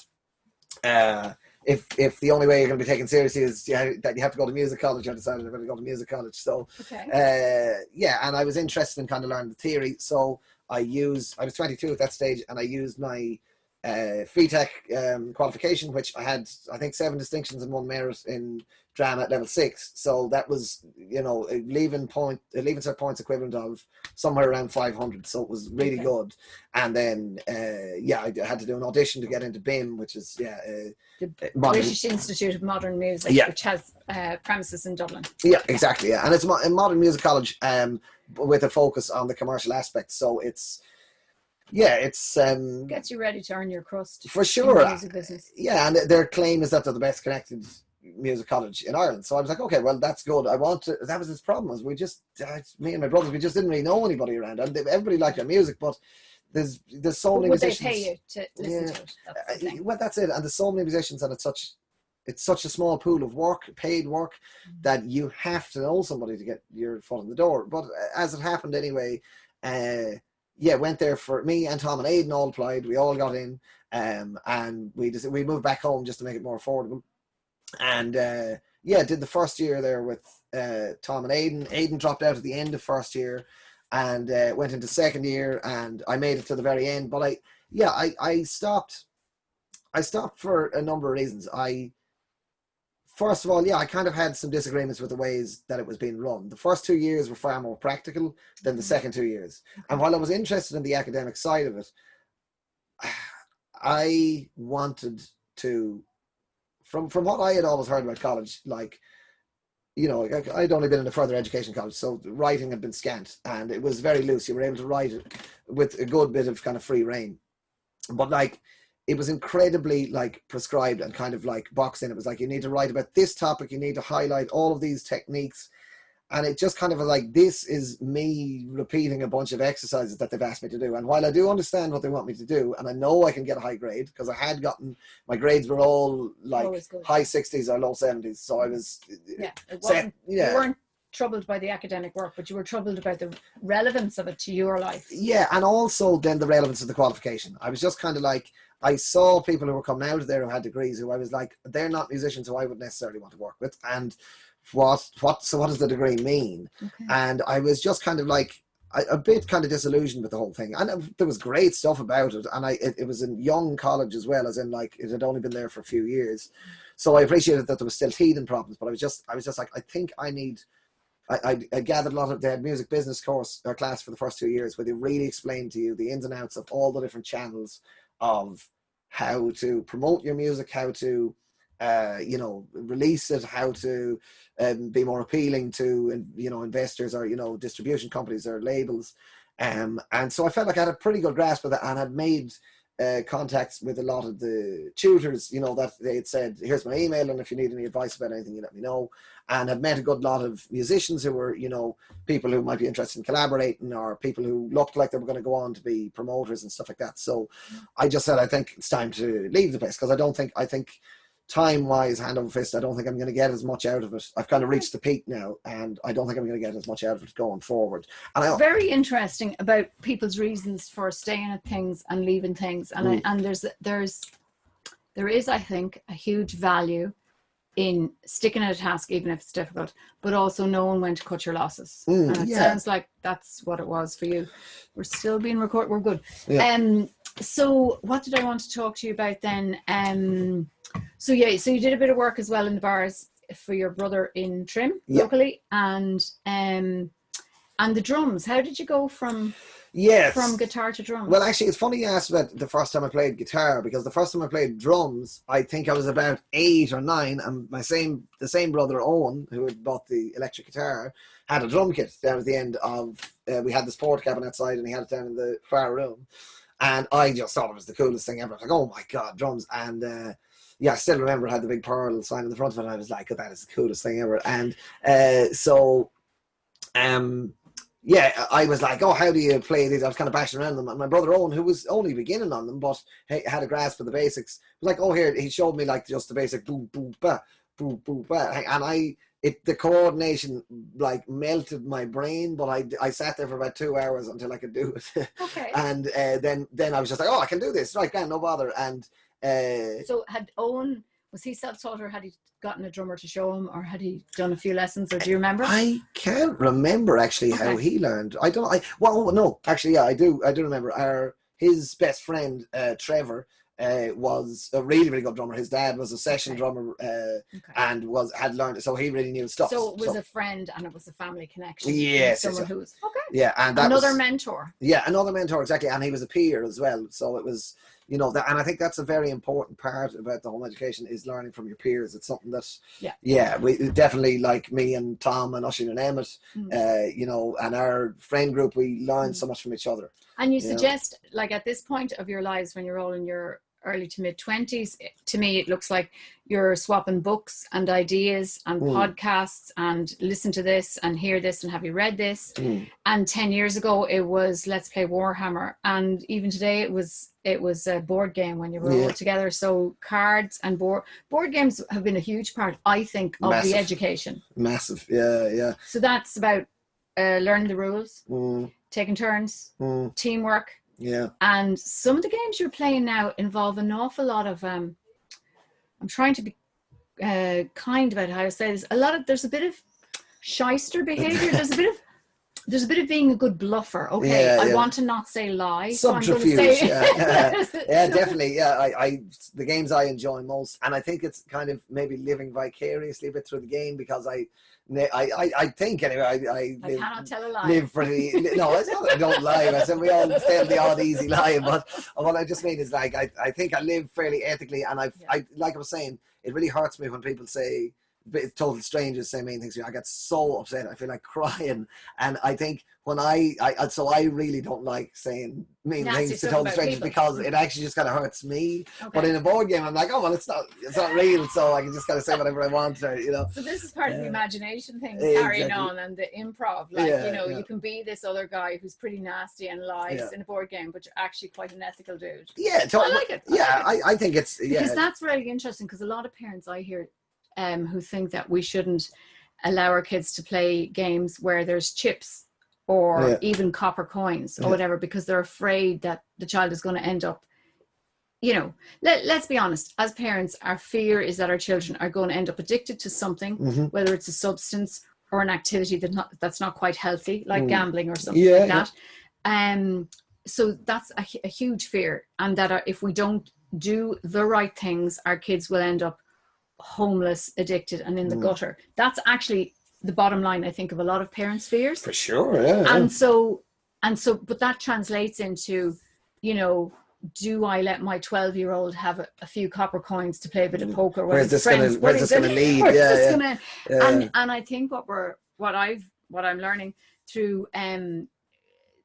if the only way you're going to be taken seriously is that you have to go to music college, I decided I'm going to go to music college. So and I was interested in kind of learning the theory. So I was 22 at that stage, and I used my FETAC qualification, which I had, I think, 7 distinctions and 1 merit in drama at level 6. So that was, a leaving cert points equivalent of somewhere around 500. So it was really good. And then I had to do an audition to get into BIM, which is the British Institute of Modern Music, which has premises in Dublin. Yeah, exactly. Yeah, and it's a modern music college with a focus on the commercial aspect. So it's gets you ready to earn your crust for sure. In the music business. Yeah, and their claim is that they're the best connected music college in Ireland. So I was like, okay, well, that's good. That was his problem, was me and my brothers, we just didn't really know anybody around, and everybody liked their music, but there's so many musicians. Would they pay you to listen to it? That's well, that's it. And there's so many musicians, and it's such a small pool of paid work, that you have to know somebody to get your foot in the door. But as it happened anyway, went there. For me and Tom and Aidan all applied. We all got in, and we moved back home just to make it more affordable. And did the first year there with Tom and Aidan. Aidan dropped out at the end of first year, and went into second year, and I made it to the very end. But I stopped for a number of reasons. First of all, I kind of had some disagreements with the ways that it was being run. The first 2 years were far more practical than the second 2 years. And while I was interested in the academic side of it, I wanted to, from what I had always heard about college, like, I'd only been in a further education college, so writing had been scant, and it was very loose. You were able to write it with a good bit of kind of free reign. But it was incredibly prescribed and kind of boxed in. It was like, you need to write about this topic, you need to highlight all of these techniques. And it just kind of was like, this is me repeating a bunch of exercises that they've asked me to do. And while I do understand what they want me to do, and I know I can get a high grade, because I had gotten, my grades were all high 60s or low 70s. So I was, you weren't troubled by the academic work, but you were troubled about the relevance of it to your life. Yeah, and also then the relevance of the qualification. I was just kind of like, I saw people who were coming out of there who had degrees, who I was like, they're not musicians who I would necessarily want to work with. And so what does the degree mean? Okay. And I was just kind of like a bit kind of disillusioned with the whole thing. And there was great stuff about it, and it was in young college as well, as in it had only been there for a few years. So I appreciated that there was still teething problems, but I was just like, I think I gathered a lot of, they had music business course or class for the first 2 years, where they really explained to you the ins and outs of all the different channels of how to promote your music, how to release it, how to be more appealing to investors or distribution companies or labels, and so I felt like I had a pretty good grasp of that, and had made contacts with a lot of the tutors, that they had said, here's my email, and if you need any advice about anything, you let me know. And had met a good lot of musicians who were, people who might be interested in collaborating, or people who looked like they were going to go on to be promoters and stuff like that. So I just said, I think it's time to leave the place, because I think time-wise, hand over fist, I don't think I'm going to get as much out of it. I've kind of reached the peak now, and I don't think I'm going to get as much out of it going forward. And very interesting about people's reasons for staying at things and leaving things, and there is, I think, a huge value in sticking at a task, even if it's difficult, but also knowing when to cut your losses. And it sounds like that's what it was for you. We're still being recorded. We're good. Yeah. So what did I want to talk to you about then? So yeah, so you did a bit of work as well in the bars for your brother in Trim locally, and the drums. How did you go from guitar to drums? Well, actually, it's funny you asked about the first time I played guitar, because the first time I played drums, I think I was about 8 or 9, and the same brother Owen, who had bought the electric guitar, had a drum kit down at the end of. We had the sport cabin outside, and he had it down in the far room, and I just thought it was the coolest thing ever. I was like, oh my god, drums! And I still remember it had the big pearl sign in the front of it, and I was like, oh, that is the coolest thing ever. And I was like, oh, how do you play these? I was kind of bashing around them. And my brother Owen, who was only beginning on them, but had a grasp of the basics, was like, oh, here, he showed me like just the basic boom, boom, ba, boom, boom, ba. And the coordination like melted my brain, but I sat there for about 2 hours until I could do it. Okay. And then I was just like, oh, I can do this. Right, no bother. And so had Owen, was he self-taught, or had he gotten a drummer to show him, or had he done a few lessons, or do you remember? I can't remember actually how he learned. I don't. No, actually, yeah, I do remember. His best friend Trevor was a really, really good drummer. His dad was a session drummer and had learned, so he really knew stuff. So it was a friend, and it was a family connection. Yes, someone who was and another mentor. Yeah, another mentor, exactly, and he was a peer as well. So it was. And I think that's a very important part about the home education, is learning from your peers. It's something that, we definitely, like me and Tom and Oisin and Emmett, and our friend group, we learn so much from each other. And you suggest, like at this point of your lives, when you're all in your early to mid 20s, to me it looks like you're swapping books and ideas and podcasts, and listen to this and hear this and have you read this. And 10 years ago it was let's play Warhammer, and even today it was a board game when you were all together. So cards and board games have been a huge part, I think, of the education. Massive. Yeah. So that's about learning the rules, taking turns, teamwork. Yeah. And some of the games you're playing now involve an awful lot of I'm trying to be kind about how I say this. There's a bit of shyster behavior. There's a bit of being a good bluffer. Okay, I want to not say lie. Subterfuge. So I'm say... yeah, definitely. Yeah, I the games I enjoy most, and I think it's kind of maybe living vicariously a bit through the game, because I think anyway. I cannot tell a lie. Live pretty. No, it's not that I don't lie. I said we all tell the odd easy lie, but what I just mean is like I think I live fairly ethically, and I like I was saying, it really hurts me when people say. Total strangers say mean things to me. I get so upset. I feel like crying, and I think when I really don't like saying mean things to total strangers, because it actually just kind of hurts me. Okay. But in a board game, I'm like, oh well, it's not real, so I can just kind of say whatever I want to, So this is part of the imagination thing carrying on, and the improv. Like you can be this other guy who's pretty nasty and lies in a board game, but you're actually quite an ethical dude. Yeah, totally. I like it. I think it's because that's really interesting. Because a lot of parents I hear. Who think that we shouldn't allow our kids to play games where there's chips or even copper coins or whatever, because they're afraid that the child is going to end up, let's be honest, as parents, our fear is that our children are going to end up addicted to something, whether it's a substance or an activity that's not quite healthy, like gambling or something like that. So that's a huge fear, and that if we don't do the right things, our kids will end up homeless, addicted, and in the gutter. That's actually the bottom line, I think, of a lot of parents' fears. For sure, yeah. And so, but that translates into, do I let my 12-year-old have a few copper coins to play a bit of poker? Where's this going to lead? And I think what I'm learning through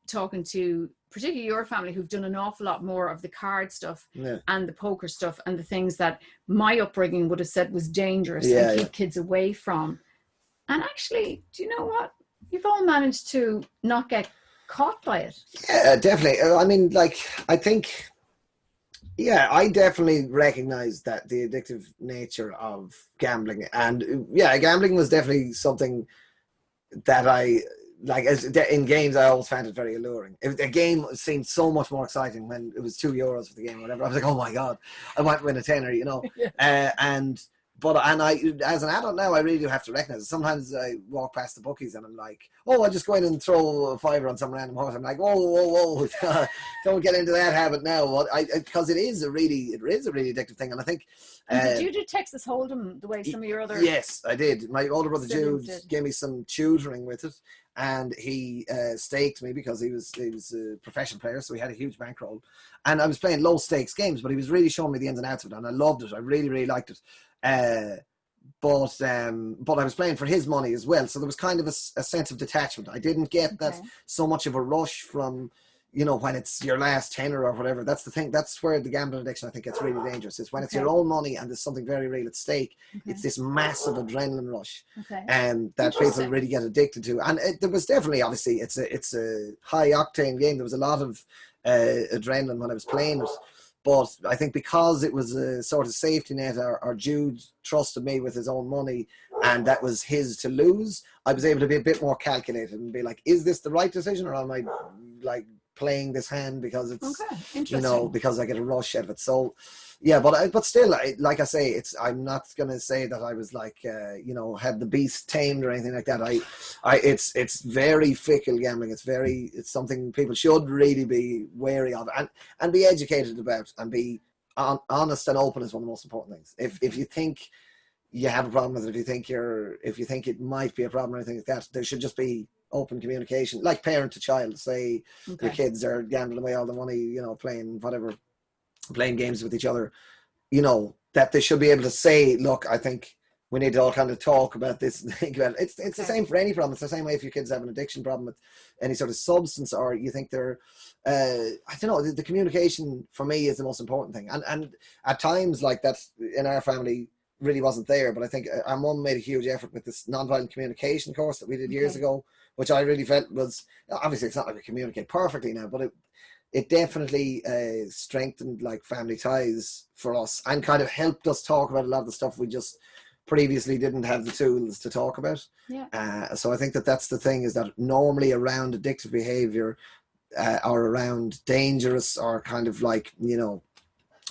talking to particularly your family, who've done an awful lot more of the card stuff and the poker stuff and the things that my upbringing would have said was dangerous and keep kids away from. And actually, do you know what? You've all managed to not get caught by it. Yeah, definitely. I mean, I think, I definitely recognize that the addictive nature of gambling. And gambling was definitely something that I... in games, I always found it very alluring. A game seemed so much more exciting when it was €2 for the game or whatever. I was like, oh my God, I might win a tenner, And But and I, as an adult now, I really do have to recognize it. Sometimes I walk past the bookies and I'm like, oh, I'll just go in and throw a fiver on some random horse. I'm like, whoa, don't get into that habit now. Because it is a really addictive thing. And I think. And did you do Texas Hold'em the way some of your other? Yes, I did. My older brother Jude gave me some tutoring with it, and he staked me because he was a professional player, so he had a huge bankroll. And I was playing low stakes games, but he was really showing me the ins and outs of it, and I loved it. I really, really liked it. But I was playing for his money as well, so there was kind of a sense of detachment. I didn't get that so much of a rush from, when it's your last tenner or whatever. That's the thing. That's where the gambling addiction, I think, gets really dangerous. It's when it's your own money and there's something very real at stake. It's this massive adrenaline rush, that people really get addicted to. And there was definitely, obviously, it's a high octane game. There was a lot of adrenaline when I was playing it. But I think because it was a sort of safety net, or Jude trusted me with his own money, and that was his to lose, I was able to be a bit more calculated and be like, is this the right decision, or am I like playing this hand because it's because I get a rush out of it? So yeah, but still, like I say, I'm not gonna say that I was like had the beast tamed or anything like that. It's very fickle gambling. It's something people should really be wary of and be educated about, and be honest and open is one of the most important things. If you think you have a problem with it, if you think it might be a problem or anything like that, there should just be open communication, like parent to child. Say your kids are gambling away all the money, playing games with each other, that they should be able to say, look, I think we need to all kind of talk about this and think about it. It's the same for any problem. It's the same way if your kids have an addiction problem with any sort of substance, or you think they're, I don't know, the communication for me is the most important thing. And at times like that in our family really wasn't there, but I think our mum made a huge effort with this nonviolent communication course that we did years ago, which I really felt was, obviously it's not like we communicate perfectly now, but it definitely strengthened like family ties for us, and kind of helped us talk about a lot of the stuff we just previously didn't have the tools to talk about. So I think that's the thing, is that normally around addictive behavior or around dangerous, or kind of like,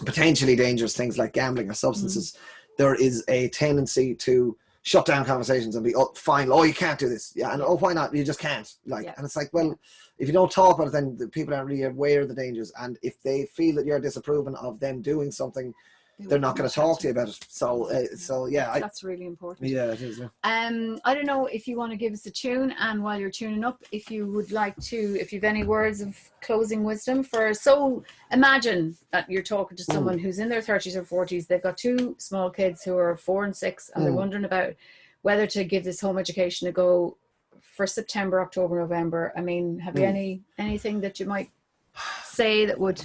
potentially dangerous things like gambling or substances, there is a tendency to shut down conversations and be, oh, fine, oh, you can't do this. Yeah, and oh, why not? You just can't. And it's like, well, if you don't talk about it, then the people aren't really aware of the dangers. And if they feel that you're disapproving of them doing something, they're not going to talk to you about it. So yeah, that's really important. Yeah, it is. Yeah. I don't know if you want to give us a tune, and while you're tuning up, if you would like to, if you've any words of closing wisdom so imagine that you're talking to someone who's in their 30s or 40s. They've got two small kids who are 4 and 6, and they're wondering about whether to give this home education a go for September, October, November. I mean, have you anything that you might say that would?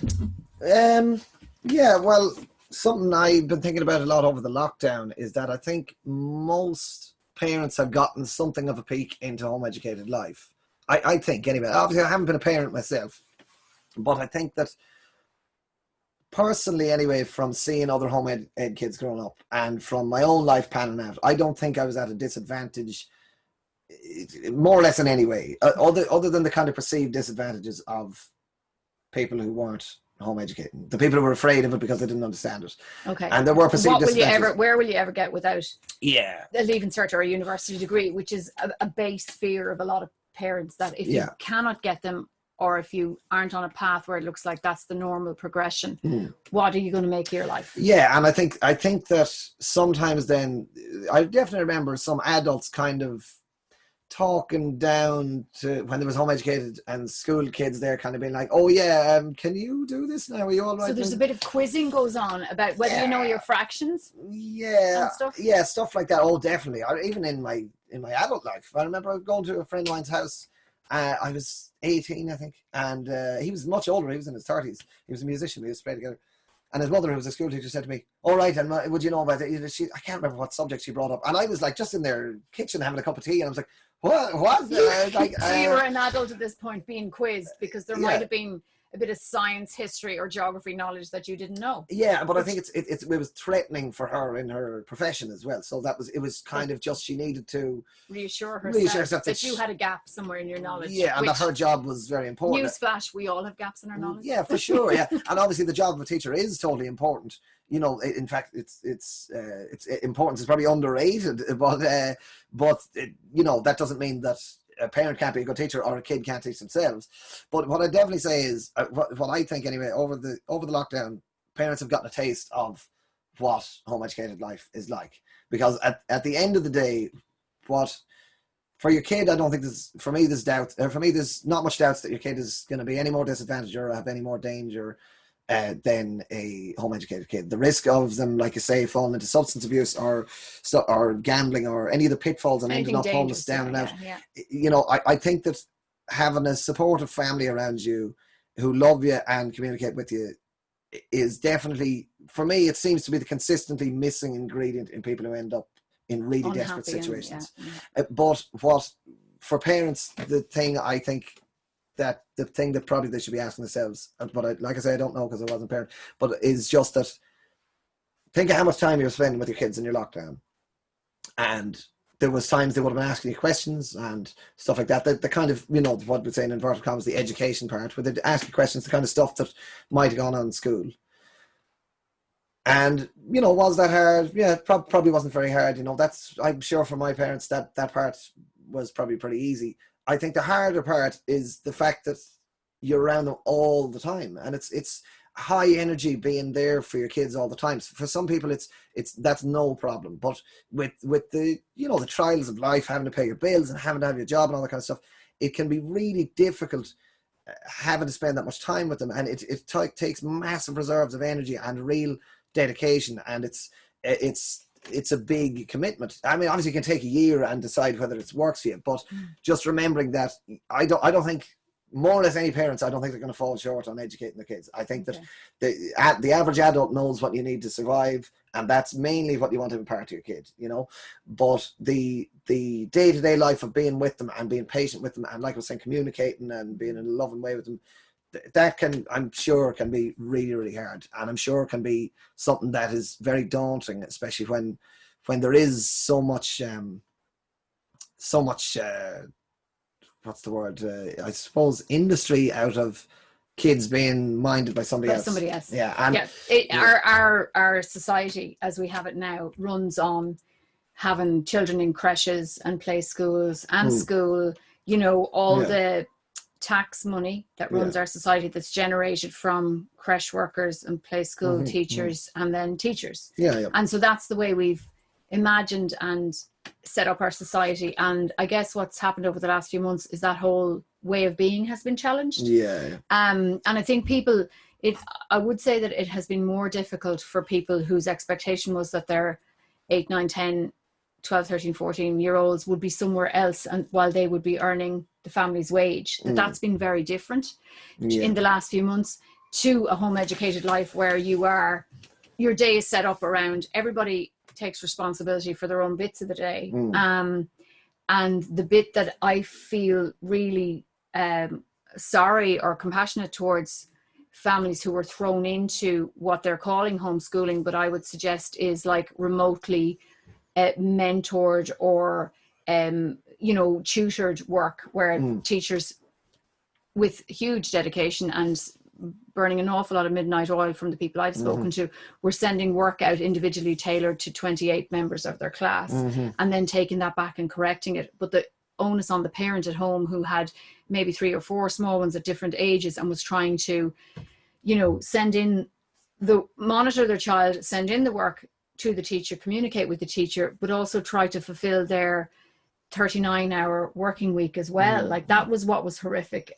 Yeah, well, something I've been thinking about a lot over the lockdown is that I think most parents have gotten something of a peek into home educated life. I think, anyway. Obviously, I haven't been a parent myself, but I think that personally, anyway, from seeing other home ed kids growing up, and from my own life panning out, I don't think I was at a disadvantage, more or less in any way, other than the kind of perceived disadvantages of people who weren't home educating, the people who were afraid of it because they didn't understand it. And there were perceived disadvantages. Where will you ever get without a leaving cert or a university degree, which is a base fear of a lot of parents, that if you cannot get them, or if you aren't on a path where it looks like that's the normal progression, what are you going to make of your life? Yeah, and I think that sometimes then, I definitely remember some adults kind of talking down to, when there was home educated and school kids there, kind of being like, oh yeah, can you do this now? Are you all right? So there's a bit of quizzing goes on about whether you know your fractions. And stuff. Yeah, stuff like that. Oh, definitely. Even in my adult life, I remember going to a friend of mine's house. I was 18, I think, and he was much older. He was in his 30s. He was a musician. We used to play together. And his mother, who was a school teacher, said to me, all right, and would you know about it? I can't remember what subject she brought up. And I was like just in their kitchen having a cup of tea, and I was like, what? So you were an adult at this point being quizzed, because there might have been a bit of science, history, or geography knowledge that you didn't know. Yeah, but I think it was threatening for her in her profession as well. So it was kind of just, she needed to reassure herself that you had a gap somewhere in your knowledge. Yeah, and that her job was very important. Newsflash, we all have gaps in our knowledge. Yeah, for sure. Yeah, and obviously the job of a teacher is totally important. You know, in fact, its importance is probably underrated. But you know, that doesn't mean that a parent can't be a good teacher or a kid can't teach themselves. But what I definitely say is, what I think anyway, over the lockdown, parents have gotten a taste of what home educated life is like. Because at the end of the day, for your kid, I don't think there's not much doubts that your kid is going to be any more disadvantaged or have any more danger than a home educated kid. The risk of them, like you say, falling into substance abuse or gambling or any of the pitfalls and ending up homeless down and out. Yeah. You know, I think that having a supportive family around you who love you and communicate with you is definitely, for me, it seems to be the consistently missing ingredient in people who end up in really desperate situations. But for parents, the thing that probably they should be asking themselves, but like I say, I don't know because I wasn't a parent, but is just that, think of how much time you're spending with your kids in your lockdown. And there was times they would have been asking you questions and stuff like that. The kind of, you know, what we're saying in inverted commas, the education part, where they'd ask you questions, the kind of stuff that might have gone on in school. And, you know, was that hard? Yeah, probably wasn't very hard. You know, I'm sure for my parents, that part was probably pretty easy. I think the harder part is the fact that you're around them all the time. And it's high energy being there for your kids all the time. So for some people, that's no problem. But with the, you know, the trials of life, having to pay your bills and having to have your job and all that kind of stuff, it can be really difficult having to spend that much time with them. And it takes massive reserves of energy and real dedication. And it's a big commitment. I mean, obviously, you can take a year and decide whether it works for you. But just remembering that, I don't think, more or less any parents, I don't think they're going to fall short on educating their kids. I think that the average adult knows what you need to survive, and that's mainly what you want to impart to your kid, you know. But the day-to-day life of being with them and being patient with them, and like I was saying, communicating and being in a loving way with them, that I'm sure can be really, really hard, and I'm sure can be something that is very daunting, especially when there is so much what's the word? I suppose industry out of kids being minded by somebody else. Yeah, and our society as we have it now runs on having children in creches and play schools and school. You know, all the tax money that runs our society that's generated from creche workers and play school teachers and then teachers. And so that's the way we've imagined and set up our society. And I guess what's happened over the last few months is that whole way of being has been challenged. And I think I would say that it has been more difficult for people whose expectation was that their 8, 9, 10, 12, 13, 14-year-olds would be somewhere else, and while they would be earning the family's wage. That's been very different in the last few months to a home educated life where your day is set up around everybody takes responsibility for their own bits of the day. And the bit that I feel really sorry or compassionate towards families who were thrown into what they're calling homeschooling, but I would suggest is like remotely mentored or tutored work, where teachers with huge dedication and burning an awful lot of midnight oil from the people I've spoken to were sending work out individually tailored to 28 members of their class and then taking that back and correcting it. But the onus on the parent at home who had maybe 3 or 4 small ones at different ages and was trying to, monitor their child, send in the work to the teacher, communicate with the teacher, but also try to fulfill their 39-hour working week as well. Like that was what was horrific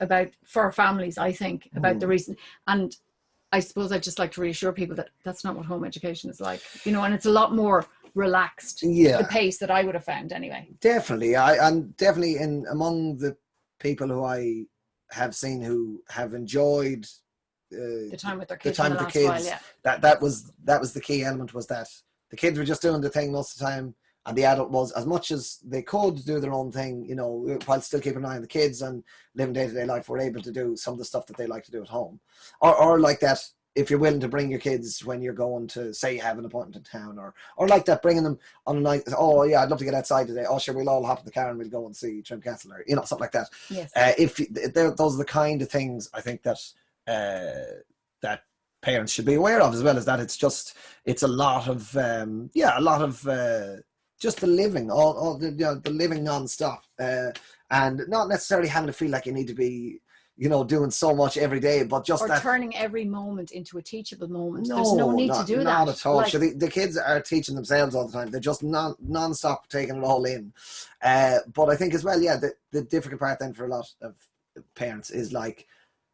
for families, I think, about the reason. And I suppose I'd just like to reassure people that that's not what home education is like, and it's a lot more relaxed, the pace that I would have found anyway. Definitely. And definitely among the people who I have seen who have enjoyed the time with their kids, that was the key element, was that the kids were just doing the thing most of the time. And the adult was, as much as they could do their own thing, you know, while still keeping an eye on the kids and living day-to-day life, were able to do some of the stuff that they like to do at home. Or like that, if you're willing to bring your kids when you're going to, say, you have an appointment in town, or like that, bringing them on a night, oh yeah, I'd love to get outside today. Oh sure, we'll all hop in the car and we'll go and see Trim Castle, or, you know, something like that. Yes. Those are the kind of things I think that that parents should be aware of, as well as that it's a lot of just the living, all the, you know, the living non-stop, and not necessarily having to feel like you need to be, you know, doing so much every day, but just that, turning every moment into a teachable moment. There's no need to do that. Not at all. Like, So the kids are teaching themselves all the time. They're just non-stop taking it all in. But I think as well, yeah, the difficult part then for a lot of parents is like,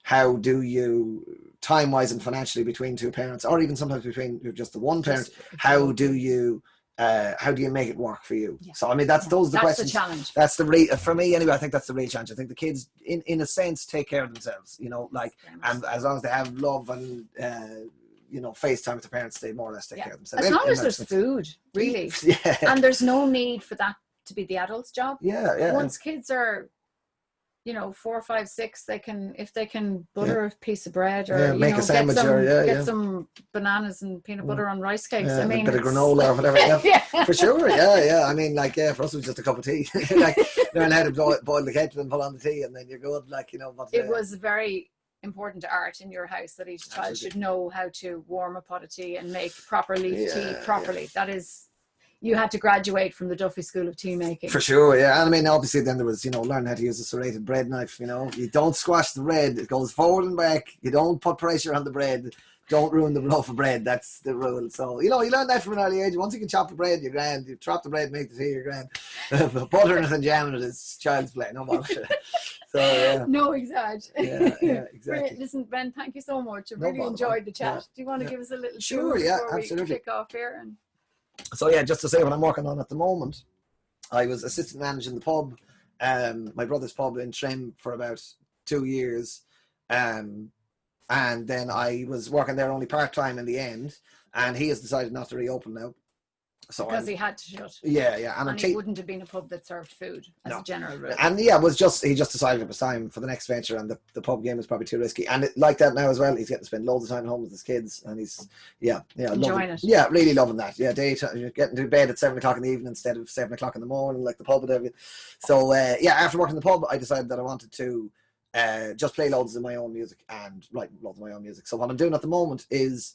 how do you, time-wise and financially, between two parents, or even sometimes between just the one parent, how do you make it work for you? Yeah. So I mean, those are the questions. The challenge. That's for me anyway. I think that's the real challenge. I think the kids, in a sense, take care of themselves. You know, like, and as long as they have love and you know, FaceTime with their parents, they more or less take care of themselves. As long as there's food, really. Yeah. And there's no need for that to be the adult's job. Yeah, yeah. Once kids are, you know, 4, 5, 6, if they can butter a piece of bread, or make a sandwich, get some bananas and peanut butter on rice cakes. I mean, a bit of granola or whatever. Yeah, for sure. Yeah. I mean, like, for us it was just a cup of tea. Like, learn how to boil the kettle and put on the tea, and then you're good. Like, you know. But it was very important art in your house that each child should know how to warm a pot of tea and make proper leaf tea properly. Yeah. That is. You had to graduate from the Duffy School of Tea Making. For sure, yeah. And I mean, obviously then there was, you know, learn how to use a serrated bread knife, you know. You don't squash the bread. It goes forward and back. You don't put pressure on the bread. Don't ruin the loaf of bread. That's the rule. So, you know, you learn that from an early age. Once you can chop the bread, you're grand. You chop the bread, make the tea, you're grand. Buttering it and jamming it is child's play. No matter. So, yeah. No exaggeration. Yeah, exactly. Listen, Ben, thank you so much. I really enjoyed the chat. Do you want to give us a little tour before we kick off here? So yeah, just to say what I'm working on at the moment, I was assistant managing the pub, my brother's pub in Trim, for about 2 years, and then I was working there only part-time in the end, and he has decided not to reopen now. So because he had to shut. Yeah. And it wouldn't have been a pub that served food as a general rule. And yeah, he just decided it was time for the next venture, and the pub game was probably too risky. And like that now as well, he's getting to spend loads of time at home with his kids, and he's enjoying it. Yeah, really loving that. Yeah, daytime, getting to bed at 7 o'clock in the evening instead of 7 o'clock in the morning, like the pub and everything. So after working in the pub, I decided that I wanted to just play loads of my own music and write loads of my own music. So what I'm doing at the moment is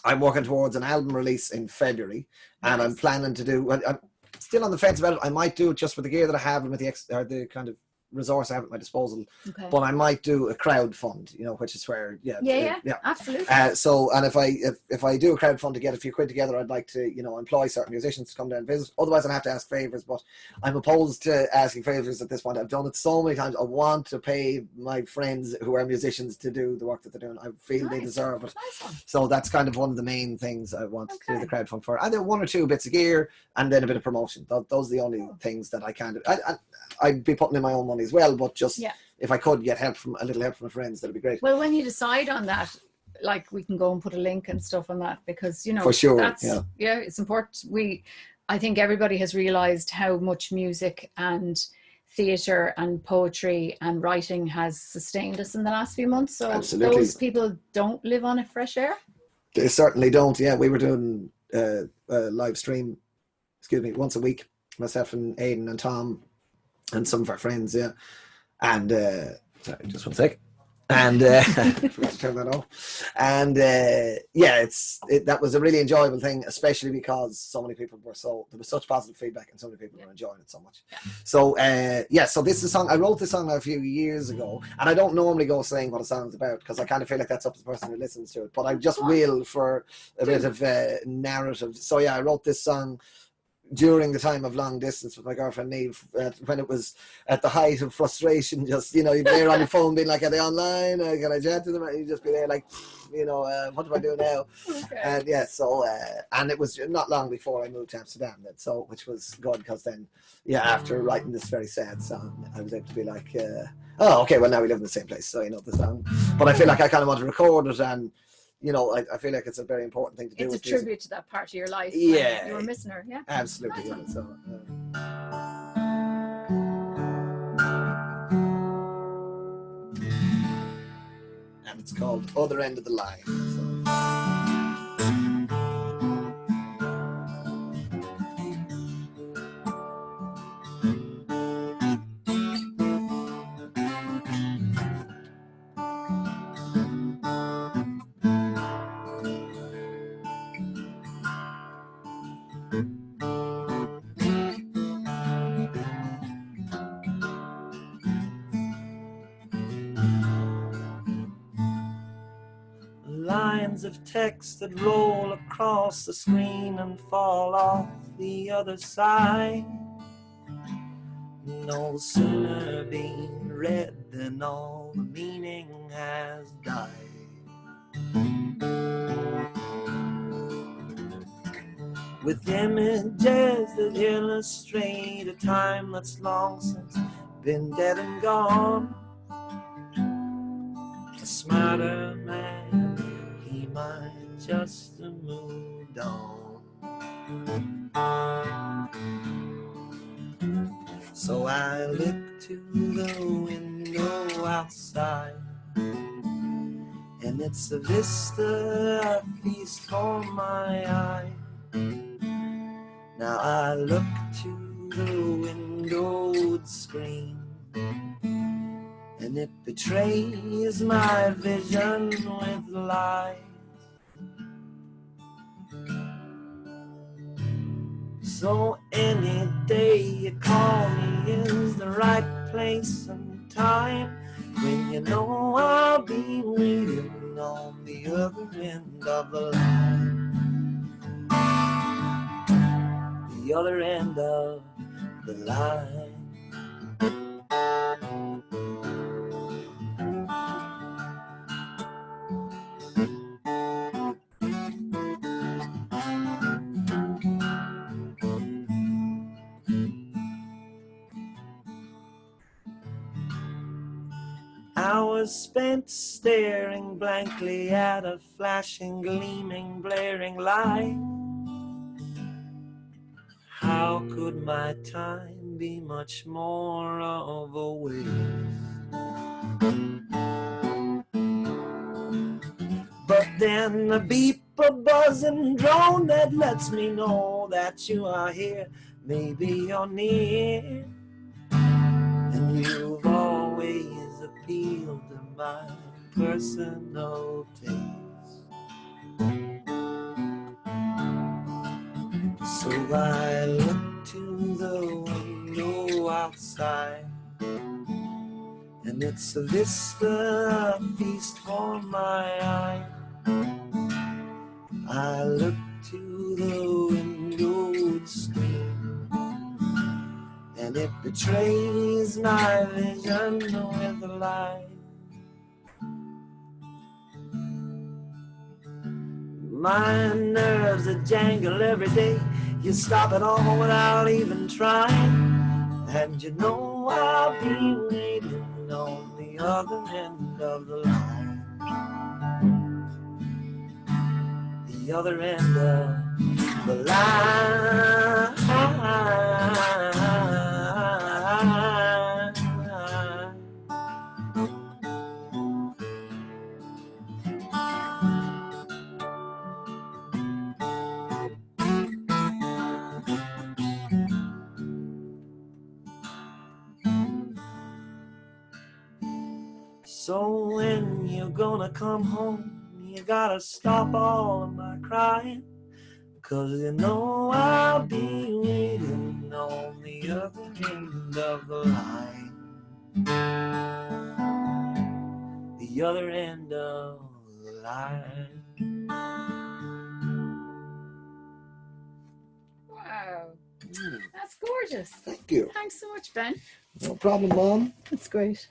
I'm working towards an album release in February, and I'm planning to do. I'm still on the fence about it. I might do it just with the gear that I have and with the kind of resource I have at my disposal. Okay. But I might do a crowd fund, you know, which is where absolutely. So, and if I do a crowd fund to get a few quid together, I'd like to, you know, employ certain musicians to come down and visit. Otherwise, I'd have to ask favors. But I'm opposed to asking favors at this point. I've done it so many times. I want to pay my friends who are musicians to do the work that they're doing. I feel they deserve it. Nice. So that's kind of one of the main things I want to do the crowd fund for. And then 1 or 2 bits of gear, and then a bit of promotion. Those are the only things that I can do. I'd be putting in my own money as well, but just if I could get a little help from my friends, that'd be great. Well, when you decide on that, like, we can go and put a link and stuff on that, because, you know, for sure, it's important. I think everybody has realized how much music and theatre and poetry and writing has sustained us in the last few months. So those people don't live on a fresh air. They certainly don't. Yeah, we were doing a live stream, once a week, myself and Aidan and Tom and some of our friends, and sorry, just 1 sec, and forgot to turn that off, and that was a really enjoyable thing, especially because so many people there was such positive feedback, and so many people were enjoying it so much. So so this is a song I wrote. This song a few years ago, and I don't normally go saying what a song's about, because I kind of feel like that's up to the person who listens to it, but I just will for a bit of narrative. So I wrote this song during the time of long distance with my girlfriend Neve, when it was at the height of frustration. Just, you know, you'd be there on the phone being like, are they online? Can I chat to them? And you'd just be there like, you know, what do I do now? Okay. And and it was not long before I moved to Amsterdam then, so, which was good, because then after writing this very sad song, I was able to be like, oh okay, well now we live in the same place, so you know the song. But I feel like I kind of want to record it and, you know, I feel like it's a very important thing to do. It's a tribute to that part of your life. Yeah, you were missing her. Yeah, absolutely. Yeah. So. And it's called Other End of the Line. So. Lines of text that roll across the screen and fall off the other side. No sooner been read than all the meaning has died. With images that illustrate a time that's long since been dead and gone. A smarter man, he might just have moved on. So I look to the window outside, and it's a vista, a feast for my eye. Now I look to the windowed screen, and it betrays my vision with lies. So any day you call me is the right place and time, when you know I'll be waiting on the other end of the line. The other end of the line. Hours spent staring blankly at a flashing, gleaming, blaring light. How could my time be much more of a waste? But then a beep, a buzzing drone that lets me know that you are here. Maybe you're near, and you've always appealed to my personal taste. So I look to the window outside, and it's a vista, a feast for my eye. I look to the windowed screen, and it betrays my vision with a lie. My nerves that jangle every day, you stop it all without even trying. And you know I'll be waiting on the other end of the line. The other end of the line. So when you're gonna come home, you gotta stop all of my crying, 'cause you know I'll be waiting on the other end of the line. The other end of the line. wow, that's gorgeous. Thank you. Thanks so much, Ben. No problem, Mom. That's great.